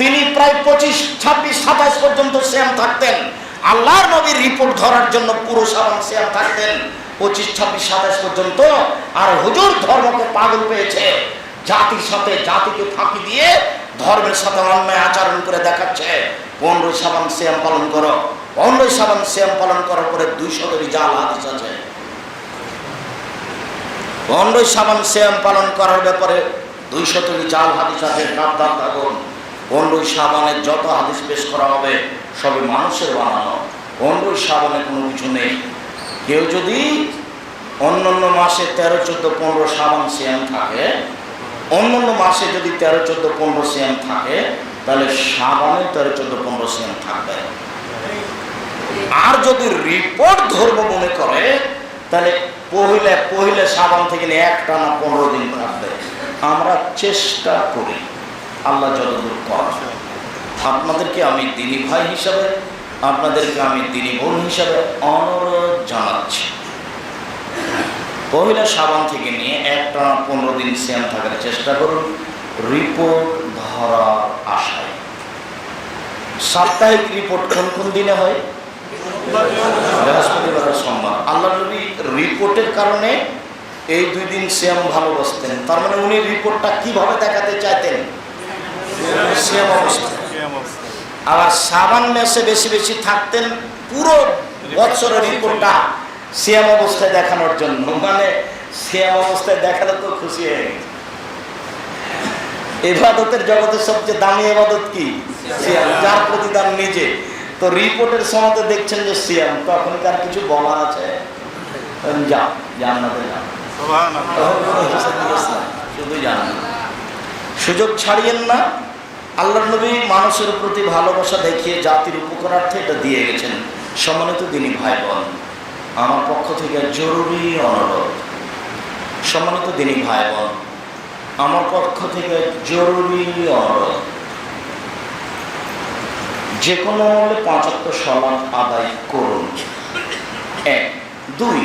A: তিনি প্রায় 25, 26, 27 পর্যন্ত সিয়াম থাকতেন। আল্লাহর নবীর রিপোর্ট ধরার জন্য পুরো শাবান সিয়াম থাকতেন 25, 26, 27 পর্যন্ত। আর হুজুর ধর্মকে পাগল পেয়েছে, জাতির সাথে জাতিকে ফাঁকি দিয়ে ধর্মের সাথে অন্যায় আচরণ করে দেখাচ্ছে। 15 শাবান সিয়াম পালন করো। 15 শাবান সিয়াম পালন করার পরে 200 জাল হাদিস আছে। 15 শাবান সিয়াম পালন করার ব্যাপারে 200 জাল হাদিস আছে। সাবধান থাকুন। 15 শাবানের যত হাদিস পেশ করা হবে সবই মানুষের বানানো। 15 শাবানে কোনো কিছু নেই। কেউ যদি অন্যান্য মাসে 13, 14, 15 শাবান সিয়াম থাকে, অন্যান্য মাসে যদি 13, 14, 15 সিয়াম থাকে, তাহলে শাবানে 13, 14, 15 সিয়াম থাকবে। আর যদি রিপোর্ট ধর্ম মনে করে তাহলে পহিলা শাবান থেকে একটানা 15 দিন থাকবে। আমরা চেষ্টা করি, আল্লাহ যতদূর করে। আপনাদেরকে আমি দিনী ভাই হিসাবে, আপনাদেরকে আমি দিনী বোন হিসাবে অনুরোধ জানাচ্ছি, পহিলা শাবান থেকে নিয়ে একটানা 15 দিন সিয়াম থাকার চেষ্টা করুন, রিপোর্ট ধরার আশায়। সাপ্তাহিক রিপোর্ট কোন দিনে হয়? বৃহস্পতিবার আর সোমবার। আল্লাহ নবী রিপোর্টের কারণে এই 2 দিন সিয়াম ভালোবাসতেন। তার মানে উনি রিপোর্টটা কিভাবে দেখাতে চাইতেন? সিয়াম অবস্থা। আবার শাবান মাসে বেশি বেশি থাকতেন পুরো বছরের রিপোর্টটা সিয়াম অবস্থায় দেখানোর জন্য। মানে সিয়াম অবস্থায় দেখালে তো খুশি হয়ে গেছে। ইবাদতের জগতের সবচেয়ে দামি ইবাদত কি? সিয়াম, যার প্রতিদান নিজে। তো রিপোর্টের সময় তো দেখছেন যে সিয়াম, তখন কার কিছু বলা আছে? যাও জান্নাতে যাও, শুধু জানেন, সুযোগ ছাড়িয়েন না। আল্লাহর নবী মানুষের প্রতি ভালোবাসা দেখিয়ে জাতির উপকারার্থে এটা দিয়ে গেছেন। সম্মানিত দিনী ভাই বোন, আমার পক্ষ থেকে জরুরি অনুরোধ। সম্মানিত দিনী ভাই বোন, আমার পক্ষ থেকে জরুরি অনুরোধ, যে কোনো মূল্যে 5 ওয়াক্ত সালাত আদায় করুন। 1, 2,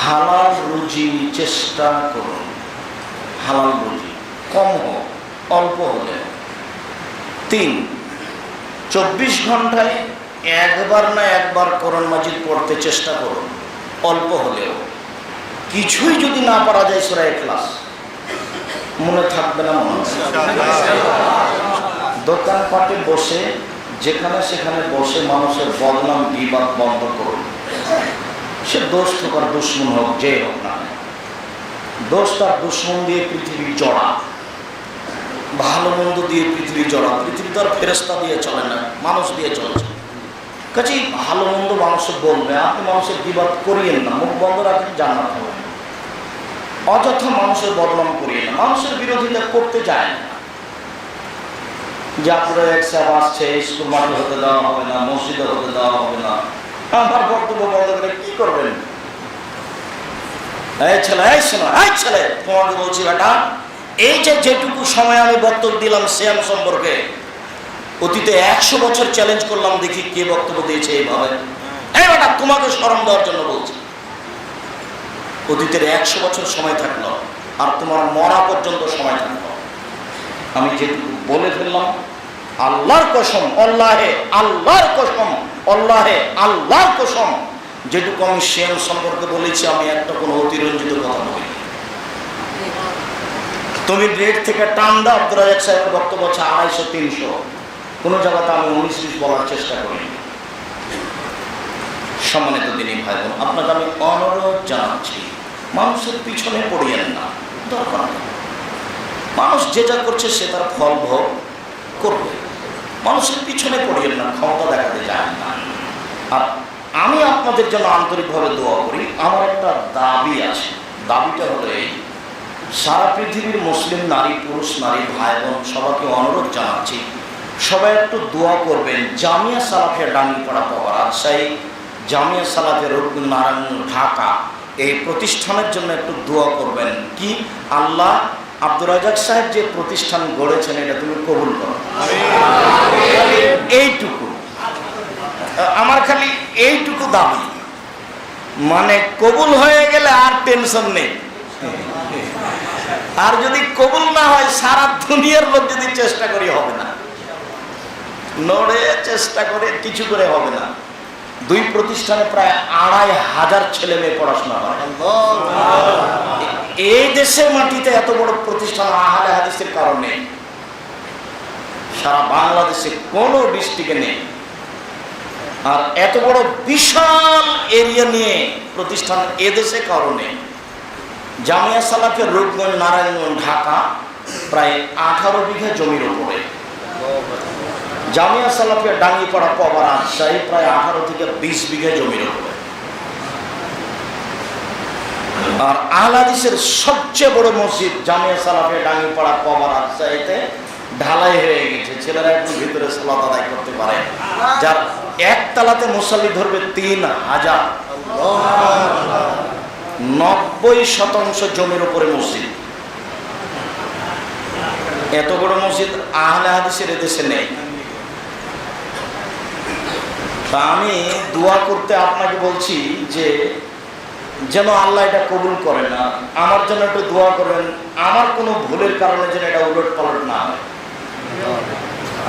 A: হালাল রুজি চেষ্টা করুন। হালাল রুজি কম হোক, অল্প হলে। 3, 24 ঘন্টায় একবার না একবার কোরআন মাজিদ পড়তে চেষ্টা করুন, অল্প হলেও। কিছুই যদি না পারা যায় সূরা ইখলাস মনে থাকবে না মনে। দোকানপাটে বসে যেখানে সেখানে বসে মানুষের বদনাম গীবত বন্ধ করুন। সে দোস্ত হোক আর দুশ্মন হোক, যে হোক না, দোস্ত আর দুশ্মন দিয়ে পৃথিবী জড়া, ভালো মন্দ দিয়ে পৃথিবী জড়া। পৃথিবী তো আর ফেরেশতা দিয়ে চলে না, মানুষ দিয়ে চলছে। কাজেই ভালো মন্দ মানুষের বলবে, আপনি মানুষের গীবত করিয়েন না, মুখ বন্ধ রাখেন, জান্নাত হবে। অযথা মানুষের বদনাম করিয়েন না, মানুষের বিরোধিতা করতে যায় না। যে আপনারা এক সাহেব আসছে, স্কুল মাঠে হতে দেওয়া হবে না, মসজিদে হতে দেওয়া হবে না, আমার বক্তব্য বন্ধ করে কি করবেন? এই ছেলে, এই শোনো, এই ছেলে, তোমাকে বলছি বেটা, এই যে যেটুকু সময় আমি বক্তব্য দিলাম সিয়াম সম্পর্কে, অতীতে 100 বছর চ্যালেঞ্জ করলাম, দেখি কে বক্তব্য দিয়েছে এইভাবে। এই বেটা, তোমাকে শরম দেওয়ার জন্য বলছি। অতীতের 100 বছর সময় থাকলো, আর তোমার মরা পর্যন্ত সময় থাকলো। আমি যেটুকু বলে ফেললাম, আল্লাহর কসম, আল্লাহে আল্লাহর কসম, আল্লাহে আল্লাহর কসম, যেটুকু আমি সিয়াম সম্পর্কে বলেছি, আমি একটা কোনো অতিরঞ্জিত কথা বলি। তুমি রেট থেকে টান দাও, আব্দুর রাজ্জাক সাহেবের বক্তব্য হচ্ছে 250, 300, কোনো জায়গাতে আমি 19-20 বলার চেষ্টা করি। সম্মানিত দিনী ভাই বোন, আপনাকে আমি অনুরোধ জানাচ্ছি, মানুষের পিছনে পড়িয়েন না, দরকার নেই। মানুষ যে যা করছে সে তার ফল ভোগ করবে। মানুষের পিছনে পড়িয়েন না, ক্ষমতা দেখাতে যায় না। আর আমি আপনাদের জন্য আন্তরিকভাবে দোয়া করি। আমার একটা দাবি আছে, দাবিটা হলো এই, সারা পৃথিবীর মুসলিম নারী, পুরুষ, নারী, ভাই বোন সবাইকে অনুরোধ জানাচ্ছি, সবাই একটু দোয়া করবেন। জামিয়া সালাফিয়া ডাঙ্গিপাড়া পাওয়া রাজশাহী, জামিয়া সালাফিয়া রূপগঞ্জ নারায়ণগঞ্জ ঢাকা, এই প্রতিষ্ঠানের জন্য একটু দোয়া করবেন। কি আল্লাহ আব্দুর রাজ্জাক সাহেব যে প্রতিষ্ঠান গড়েছেন এটা তুমি কবুল করো। এইটুকু আমার খালি এইটুকু দাবি, মানে কবুল হয়ে গেলে আর টেনশন নেই। আর যদি কবুল না হয় সারা দুনিয়ার লোক যদি চেষ্টা করি হবে না, নড়ে চেষ্টা করে কিছু করে হবে না। দুই প্রতিষ্ঠানে প্রায় 2500 ছেলে মেয়ে পড়াশোনা করে। এই দেশের মাটিতে এত বড় প্রতিষ্ঠান আহলে হাদিসের কারণে সারা বাংলাদেশে কোনো ডিস্ট্রিক্টে নেই। আর এত বড় বিশাল এরিয়া নিয়ে প্রতিষ্ঠান এদেশে কারণে জামিয়া সালাফিয়া রূপগঞ্জ নারায়ণগঞ্জ ঢাকা প্রায় 18 বিঘা জমির উপরে, জামিয়া সালাফিয়া ডাঙ্গিপাড়া পাওয়া রাজশাহী প্রায় 18 থেকে 20 বিঘা জমির উপরে। আর আহলে হাদিসের সবচেয়ে বড় মসজিদ জামিয়া সালাফিয়া ডাঙ্গিপাড়া পাওয়া রাজশাহীতে ঢালাই হয়ে গেছে, ছেলেরা একটু ভিতরে সালাত আদায় করতে পারে, যার একতলাতে মুসাল্লি ধরবে 3000। 90% জমির উপরে মসজিদ। এত বড় মসজিদ আহলে হাদিসের এদেশে নেই। তা আমি দোয়া করতে আপনাকে বলছি যে যেন আল্লাহ এটা কবুল করে না, আমার জন্য একটু দোয়া করবেন, আমার কোনো ভুলের কারণে যেন এটা উলট পালট না হয়।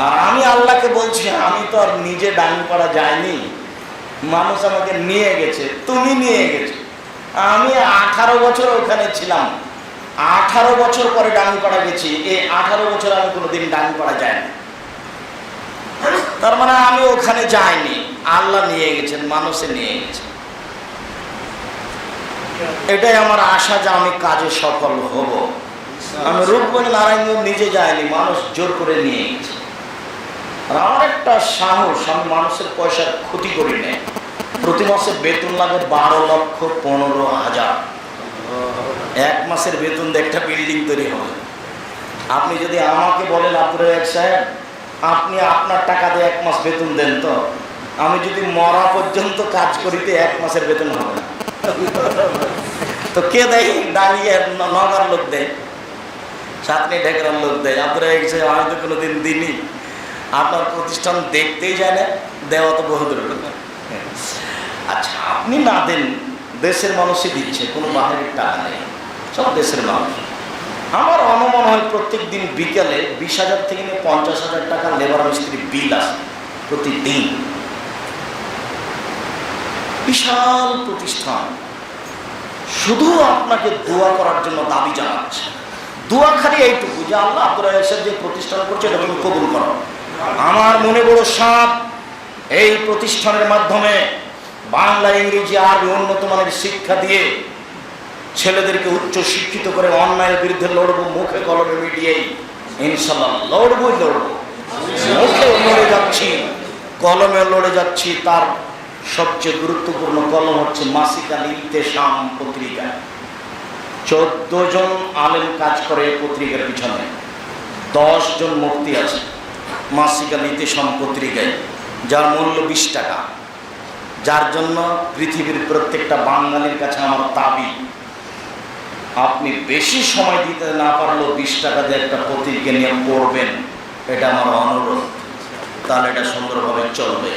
A: আর আমি আল্লাহকে বলছি, আমি তো আর নিজে ডাঙ্গিপাড়া যাইনি, মানুষ আমাকে নিয়ে গেছে, তুমি নিয়ে গেছো। আমি 18 বছর ওখানে ছিলাম, 18 বছর পরে ডাঙ্গিপাড়া গেছি। এই 18 বছর আমি কোনোদিন ডাঙ্গিপাড়া যাইনি। তার মানে আমি ওখানে যাইনি, আল্লাহ নিয়ে গেছেন, মানুষে নিয়ে গেছে। এটাই আমার আশা যে আমি কাজে সফল হব। আমি রূপগঞ্জ নারায়ণগঞ্জ নিজে যাইনি, মানুষ জোর করে নিয়ে গেছে। আর আমার একটা সাহস, আমি মানুষের পয়সার ক্ষতি করি না। প্রতি মাসে বেতন লাগে 12,15,000। এক মাসের বেতন দিয়ে একটা বিল্ডিং তৈরি হবে। আপনি যদি আমাকে বলেন আব্দুর রাজ্জাক সাহেব আপনি আপনার টাকা দিয়ে 1 মাস বেতন দেন, তো আমি যদি মরা পর্যন্ত কাজ করিতে 1 মাসের বেতন হবে না। তো কে দেয়? দাঁড়িয়ে নগার লোক দেয়, সাতনি ঢেকরার লোক দেয়। আব্দুর রাজ্জাক সাহেব আমি তো কোনোদিন দিনই, আপনার প্রতিষ্ঠান দেখতেই যায় না, দেওয়া তো বহুদূর। আচ্ছা আপনি না দেন, দেশের মানুষই দিচ্ছে, কোনো বাহিরের টাকা নেই, সব দেশের মানুষ। আমার অনুমান হয় প্রত্যেক দিন বিকালে 20,000 থেকে 50,000 টাকা লেবার মিস্ত্রি বিল আসে প্রতিদিন। বিশাল প্রতিষ্ঠান। শুধু আপনাকে দোয়া করার জন্য দাবি জানাচ্ছে। দোয়া খালি এইটুকু যে আল্লাহ আব্দুর রাজ্জাক সাহেব যে প্রতিষ্ঠান করছে এটা তুমি কবুল করো। আমার মনে বড় সাপ, এই প্রতিষ্ঠানের মাধ্যমে বাংলা, ইংরেজি, আরবি উন্নত মানের শিক্ষা দিয়ে ছেলেদেরকে উচ্চ শিক্ষিত করে অন্যায়ের বিরুদ্ধে লড়বো। মুখে কলমে মিডিয়াই ইনশাল্লাহ লড়বই লড়বো। মুখে লড়ে যাচ্ছি, কলমে লড়ে যাচ্ছি। তার সবচেয়ে গুরুত্বপূর্ণ কলম হচ্ছে মাসিক আল ইহতেশাম পত্রিকা। 14 জন আলেম কাজ করে এই পত্রিকার পিছনে, 10 জন মুফতি আছে মাসিক আল ইহতেশাম পত্রিকায়, যার মূল্য 20 টাকা। যার জন্য পৃথিবীর প্রত্যেকটা বাঙালির কাছে আমার দাবি, আপনি বেশি সময় দিতে না পারলেও 20 টাকা দিয়ে একটা পত্রিকা নিয়ে পড়বেন, এটা আমার অনুরোধ। তাহলে এটা সুন্দরভাবে চলবে।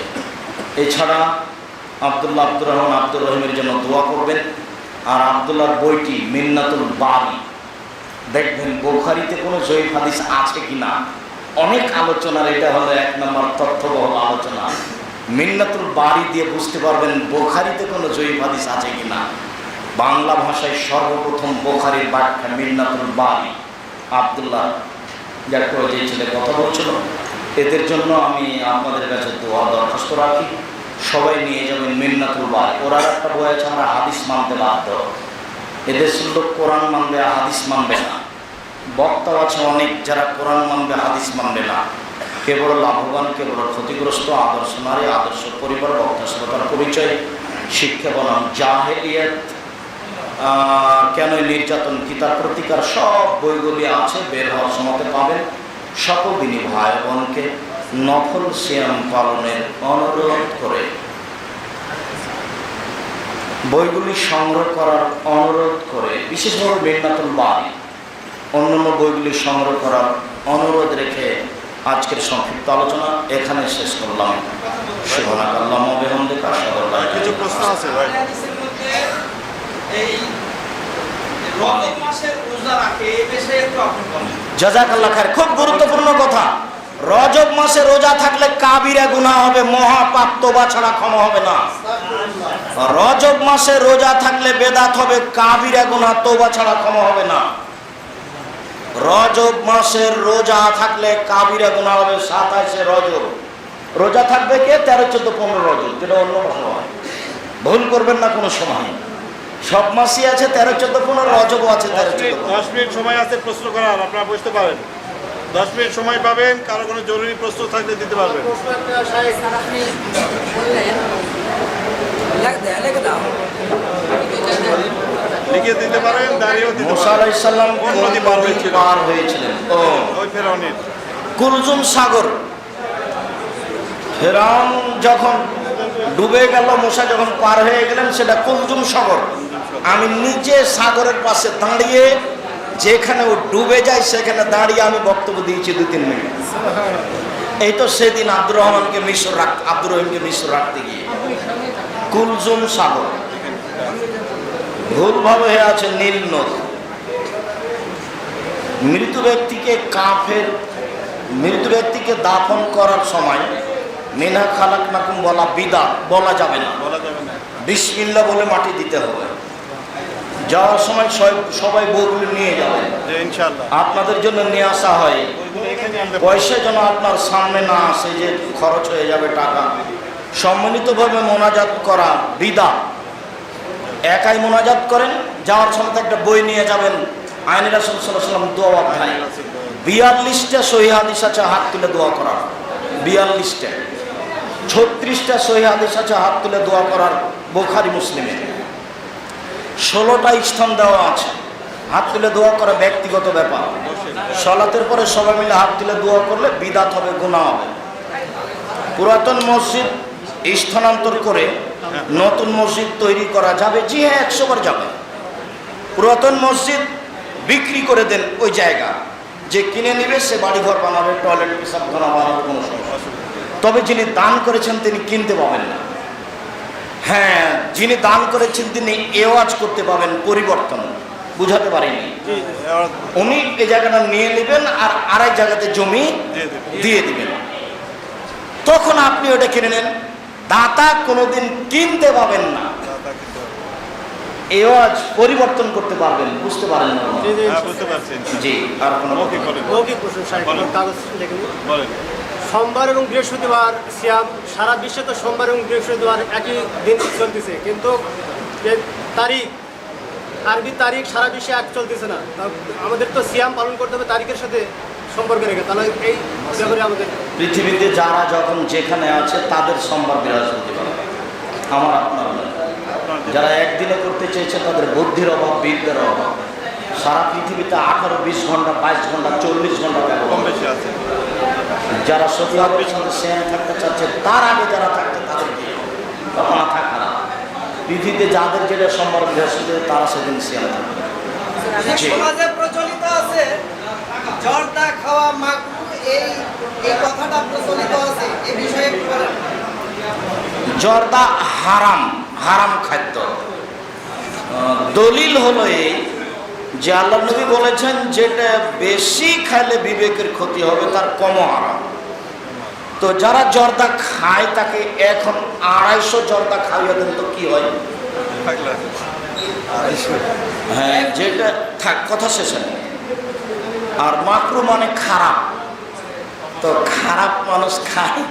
A: এছাড়া আব্দুল্লাহ আব্দুর রহমান আব্দুর রহিমের জন্য দোয়া করবেন। আর আব্দুল্লাহর বইটি মিন্নাতুল বারি দেখবেন, বুখারীতে কোনো জয়ীফ হাদিস আছে কিনা, অনেক আলোচনার এটা হলো 1 নম্বর তথ্যবহুল আলোচনা। মিন্নাতুল বারি দিয়ে বুঝতে পারবেন বুখারীতে কোনো জয়ীফ হাদিস আছে কিনা। বাংলা ভাষায় সর্বপ্রথম বুখারীর ব্যাখ্যা মিন্নাতুল বারি। আব্দুল্লাহ যার করে যে ছেলে কথা বলছিল এদের জন্য আমি আপনাদের কাছে দোয়া দরখাস্ত রাখি। সবাই নিয়ে যাবেন মিন্নাতুল বাড়ি। ওরা একটা বই আছে, আমরা হাদিস মানতে বাধ্য। এদেশের লোক কোরআন মানবে, হাদিস মানবে না। বক্তাও আছে অনেক যারা কোরআন মানবে, হাদিস মানবে না। কেবল লাভবান, কেবল ক্ষতিগ্রস্ত। আদর্শ নারী, আদর্শ পরিবার, বক্তা শ্রোতার পরিচয়, শিক্ষা বনাম জাহেলিয়াত, কেন নির্যাতন, কি তার প্রতিকার, সব বইগুলি আছে, বের হওয়ার সময়তে পাবেন। সকল দিনই ভাই বোনকে নফল সিয়াম পালনের অনুরোধ করে বইগুলি সংগ্রহ করার অনুরোধ করে, বিশেষভাবে মিন্নাতুল বাড়ি অন্যান্য বইগুলি সংগ্রহ করার অনুরোধ রেখে আজকের সংক্ষিপ্ত আলোচনা এখানে শেষ করলাম। সুবহানাকাল্লাহুম্মা ওয়া বিহামদিকা আশহাদু আল্লা ইলাহা ইল্লা আনতা।
B: কিছু প্রশ্ন আছে ভাই।
A: জাযাকাল্লাহ খায়ের। খুব গুরুত্বপূর্ণ কথা। রজব মাসে রোজা থাকলে কাবিরা গুনাহ হবে, মহাপাপ তওবা ছাড়া ক্ষমা হবে না। রজব মাসে রোজা থাকলে বেদাত হবে, কাবিরা গুনাহ তওবা ছাড়া ক্ষমা হবে না। রজব মাসের রোজা থাকলে কাবিরা গুনাহ হবে। 27 রজব রোজা থাকবে কে? 13, 14, 15 রজব, যেটা অন্য মাসে হয়। ভুল করবেন না কোনো সময়। সব মাসই আছে 13, 14, 15, রজবও আছে 13, 14, 15।
B: 10 মিনিট সময় আছে প্রশ্ন করার, আপনারা বুঝতে পারেন। 10 মিনিট সময় পাবেন, কারো কোনো জরুরি প্রশ্ন থাকলে দিতে পারবেন। লিখে দিতে পারেন, দাঁড়িয়েও দিতে
A: মুসা
B: পারেন।
A: আলাইহিস সালাম
B: কোন
A: কোন
B: নদী
A: নদী পার হয়েছিলেন?
B: ওই ফেরাউনের।
A: কুলজুম সাগর। ফেরাউন যখন ডুবে গেল, মুসা যখন পার হয়ে গেলেন, সেটা কুলজুম সাগর। আমি নিজে সাগরের পাশে দাঁড়িয়ে, যেখানে ও ডুবে যায় সেখানে দাঁড়িয়ে আমি বক্তব্য দিয়েছি 2-3 মিনিট। এই তো সেদিন আব্দুর রহিমকে মিশর রাখতে গিয়ে কুলজুম সাগর। ভুলভাবে হয়ে আছে নীল নদ। মৃত ব্যক্তিকে দাফন করার সময় মিনা খালাকনাকুম বলা বিদআত, বলা যাবে না। বিসমিল্লাহ বলে মাটি দিতে হবে। যাওয়ার সময় সবাই বউগুলো নিয়ে যাবেন,
B: ইনশাআল্লাহ।
A: আপনাদের জন্য নিয়ে আসা হয়। পয়সা যেন আপনার সামনে না আসে যে খরচ হয়ে যাবে টাকা। সম্মিলিতভাবে মোনাজাত করা বিদআত। একাই মোনাজাত করেন, যাওয়ার সময় একটা বই নিয়ে যাবেন, আইনে রাসূল সাল্লাল্লাহু আলাইহি ওয়াসাল্লাম দোয়া অধ্যায়। 42টা সহিহ হাদিস আছে হাত তুলে দোয়া করার। 42টা। 36টা সহিহ হাদিস আছে হাত তুলে দোয়া করার বুখারী মুসলিমে। 16টা স্থান দেওয়া আছে হাত তুলে দোয়া করা, ব্যক্তিগত ব্যাপার। সালাতের পরে সবাই মিলে হাত তুলে দোয়া করলে বিদআত হবে, গুনাহ হবে। পুরাতন মসজিদ স্থানান্তর করে নতুন মসজিদ তৈরি করা যাবে? জি হ্যাঁ, 100 বার যাবে। পুরাতন মসজিদ বিক্রি করে দেন ওই জায়গা, যে কিনে নেবে সে বাড়িঘর বানাবে, টয়লেট পেশাবখানা বানাবে, কোনো সমস্যা। তবে যিনি দান করেছেন তিনি কিনতে পাবেন না। হ্যাঁ, যিনি দান করেছেন তিনি এওয়াজ করতে পাবেন, পরিবর্তন। বুঝাতে পারিনি। উনি এই জায়গাটা নিয়ে নেবেন আর আরেক জায়গাতে জমি দিয়ে দিবেন, তখন আপনি ওটা কিনে নেন। দাতা কোনোদিন কিনতে পাবেন না, এওয়াজ পরিবর্তন করতে পারবেন। বুঝতে পারেন না? জি। আর কোনো
C: সোমবার এবং বৃহস্পতিবার সিয়াম, সারা বিশ্বে তো সোমবার এবং বৃহস্পতিবার একই দিন চলতেছে, কিন্তু তারিখ, আরবি তারিখ সারা বিশ্বে এক চলতেছে না। আমাদের তো সিয়াম পালন করতে হবে তারিখের সাথে সম্পর্ক রেখে। তাহলে এই ব্যাপারে আমাদের
A: পৃথিবীতে যারা যখন যেখানে আছে তাদের সোমবার বৃহস্পতিবার, আমার আপনার নয়। যারা একদিনে করতে চেয়েছে তাদের বুদ্ধির অভাব, বিদ্যার অভাব। সারা পৃথিবীতে 18, 20 ঘন্টা, 22 ঘন্টা, 40 ঘন্টা
B: কম বেশি আছে।
A: যারা সতীহাবের সাথে সেম থাকতে চাচ্ছে, তার আগে যারা থাকছে তাদের মাথা খারাপ। পৃথিবীতে যাদের যেটা সোমবার বৃহস্পতিবার তারা সেদিন সিয়াম থাকবে।
D: সমাজে প্রচলিত আছে জর্দা খাওয়া মাকরুহ, এই কথাটা প্রচলিত আছে, এই বিষয়ে কি বলেন?
A: জর্দা হারাম, হারাম খাদ্য। দলিল হলো এই যে আল্লাহ নবী বলেছেন যেটা বেশি খাইলে বিবেকের ক্ষতি হবে, তার কমও হারাম। তো যারা জর্দা খায় তাকে এখন 250 জর্দা খাইয়ে দেন তো কি হয়? হ্যাঁ, যেটা থাক, কথা শেষ হয়। আর মাকরু মানে খারাপ। তো খারাপ মানুষ খায়,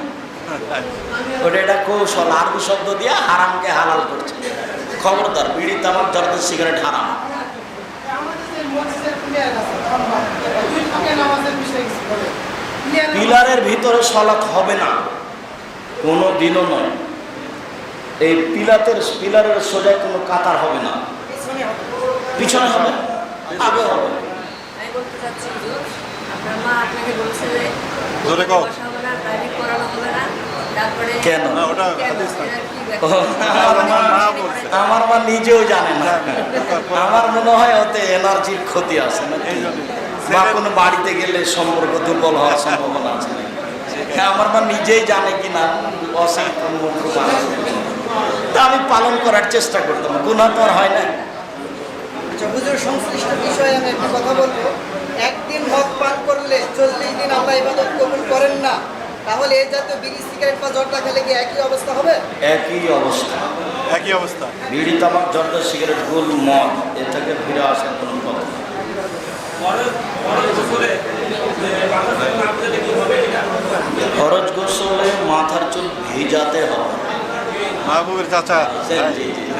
A: ওটা একটা কৌশল, আরবি শব্দ দিয়ে হারামকে হালাল করছে। খবরদার, বিড়ি, তামাক, জর্দা, সিগারেট হারাম। পিলারের ভিতরে সলাৎ হবে না, কোনো দিনও নয়। এই পিলারের সোজায় কোনো কাতার হবে না, পিছনে হবে, আগে হবে।
E: আমি বলতে চাচ্ছি হুজুর, আপনার মা আপনাকে বলছে যে
B: জোরে কও।
E: বসা হবে না, তারিখ করানো হবে না, তারপরে
A: কেন?
B: না, ওটা
E: কেন?
B: হাদিস না।
E: এরা কি
A: ও,
E: ব্যাপার?
B: মা বলছে।
A: আমার মা নিজেও জানে না। আমার মনে হয় ওতে এনার্জির ক্ষতি আছে না,
B: এই জন্য
A: বা কোনো বাড়িতে গেলে সম্পর্ক দুর্বল হওয়ার সম্ভাবনা আছে। হ্যাঁ, আমার মা নিজেই জানে কিনা, অসাধারণ মূর্খ মানুষ। তা আমি পালন করার চেষ্টা করতাম, গুনাহ তো আর হয় না।
D: আচ্ছা হুজুর, সংশ্লিষ্ট বিষয়ে আমি একটা কথা বলবো। একদিন মদ পান করলে 40 দিন আল্লাহ ইবাদত কবুল করেন না, তাহলে এই জাতীয় বিড়ি, সিগারেট বা জর্দা খেলে কি একই অবস্থা হবে?
A: একই অবস্থা।
B: একই অবস্থা।
A: বিড়ি, তামাক, জর্দা, সিগারেট, গোল, মদ, এ থেকে ফিরে আসার কোনো কথা নেই। ফরজ গোসলে মাথার চুল ভিজাতে হবে।
B: মাহবুবের চাচা।
A: জি, জি, জি।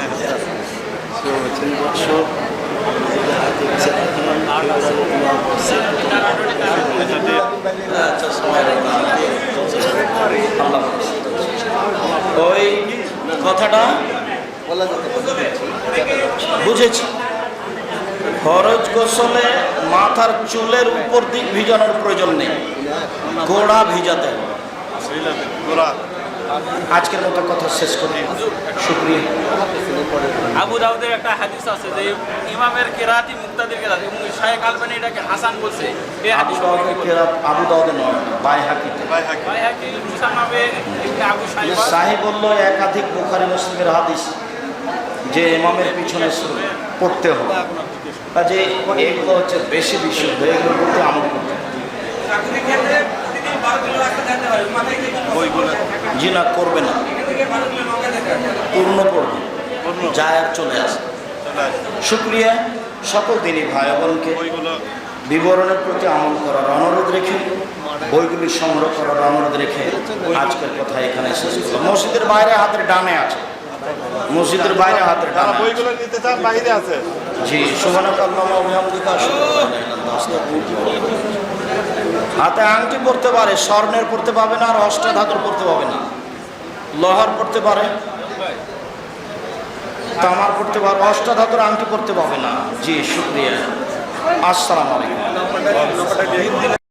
A: আচ্ছা, সময় লাগবে। আল্লাহ হাফেজ। ওই কথাটা বুঝেছি। ফরজ গোসলে মাথার চুলের উপর দিক ভিজানোর প্রয়োজন নেই, গোড়া ভিজাতে হবে।
B: গোরা।
A: আজকের মতো কথা শেষ করি, শুকরিয়া।
F: আবু দাউদের একটা হাদিস আছে যে ইমামের কেরাতি মুক্তাদির কেরাত, এবং শায়েখ আলবানী এটাকে হাসান বলছে। এই
A: আবু
F: হাদিস
A: দাউদের কেরাত, আবু দাউদের নয়, বাইহাকিতে।
F: বাইহাকি মুসান্নাফে ইবনে আবু শাইবা।
A: সাহি বলল একাধিক বুখারী মুসলিমের হাদিস যে ইমামের পিছনে পড়তে হবে। কাজে এগুলো হচ্ছে বেশি বিশুদ্ধ, এগুলোর প্রতি আমল করতে হবে।
B: বইগুলো
A: জি না, করবে না, পূর্ণ পড়বে, যায় আর চলে আসে।
B: চলে আসে।
A: শুক্রিয়া। সকল দিনই ভাই বোনকে
B: বইগুলো
A: বিবরণের প্রতি আমল করার অনুরোধ রেখে, বইগুলি সংগ্রহ করার অনুরোধ রেখে আজকের কথা এখানে শেষ করলাম। মসজিদের বাইরে হাতের ডানে আছে, মসজিদের বাইরে হাতের
B: যারা
A: ডানে আছে।
B: বইগুলো নিতে চান বাইরে আছে।
A: জি, সুবহানাকাল্লাহু ওয়া বিহামদিকা আশহাদু আল্লা ইলাহা ইল্লা আনতা। হাতে আংটি পড়তে পারে, স্বর্ণের পড়তে পাবে না, আর অষ্টাধাতুর পড়তে পাবে না। লোহার পড়তে পারে, তামার পড়তে পারে, অষ্টাধাতুর আংটি পড়তে পাবে না। জি, শুকরিয়া। আসসালামু আলাইকুম।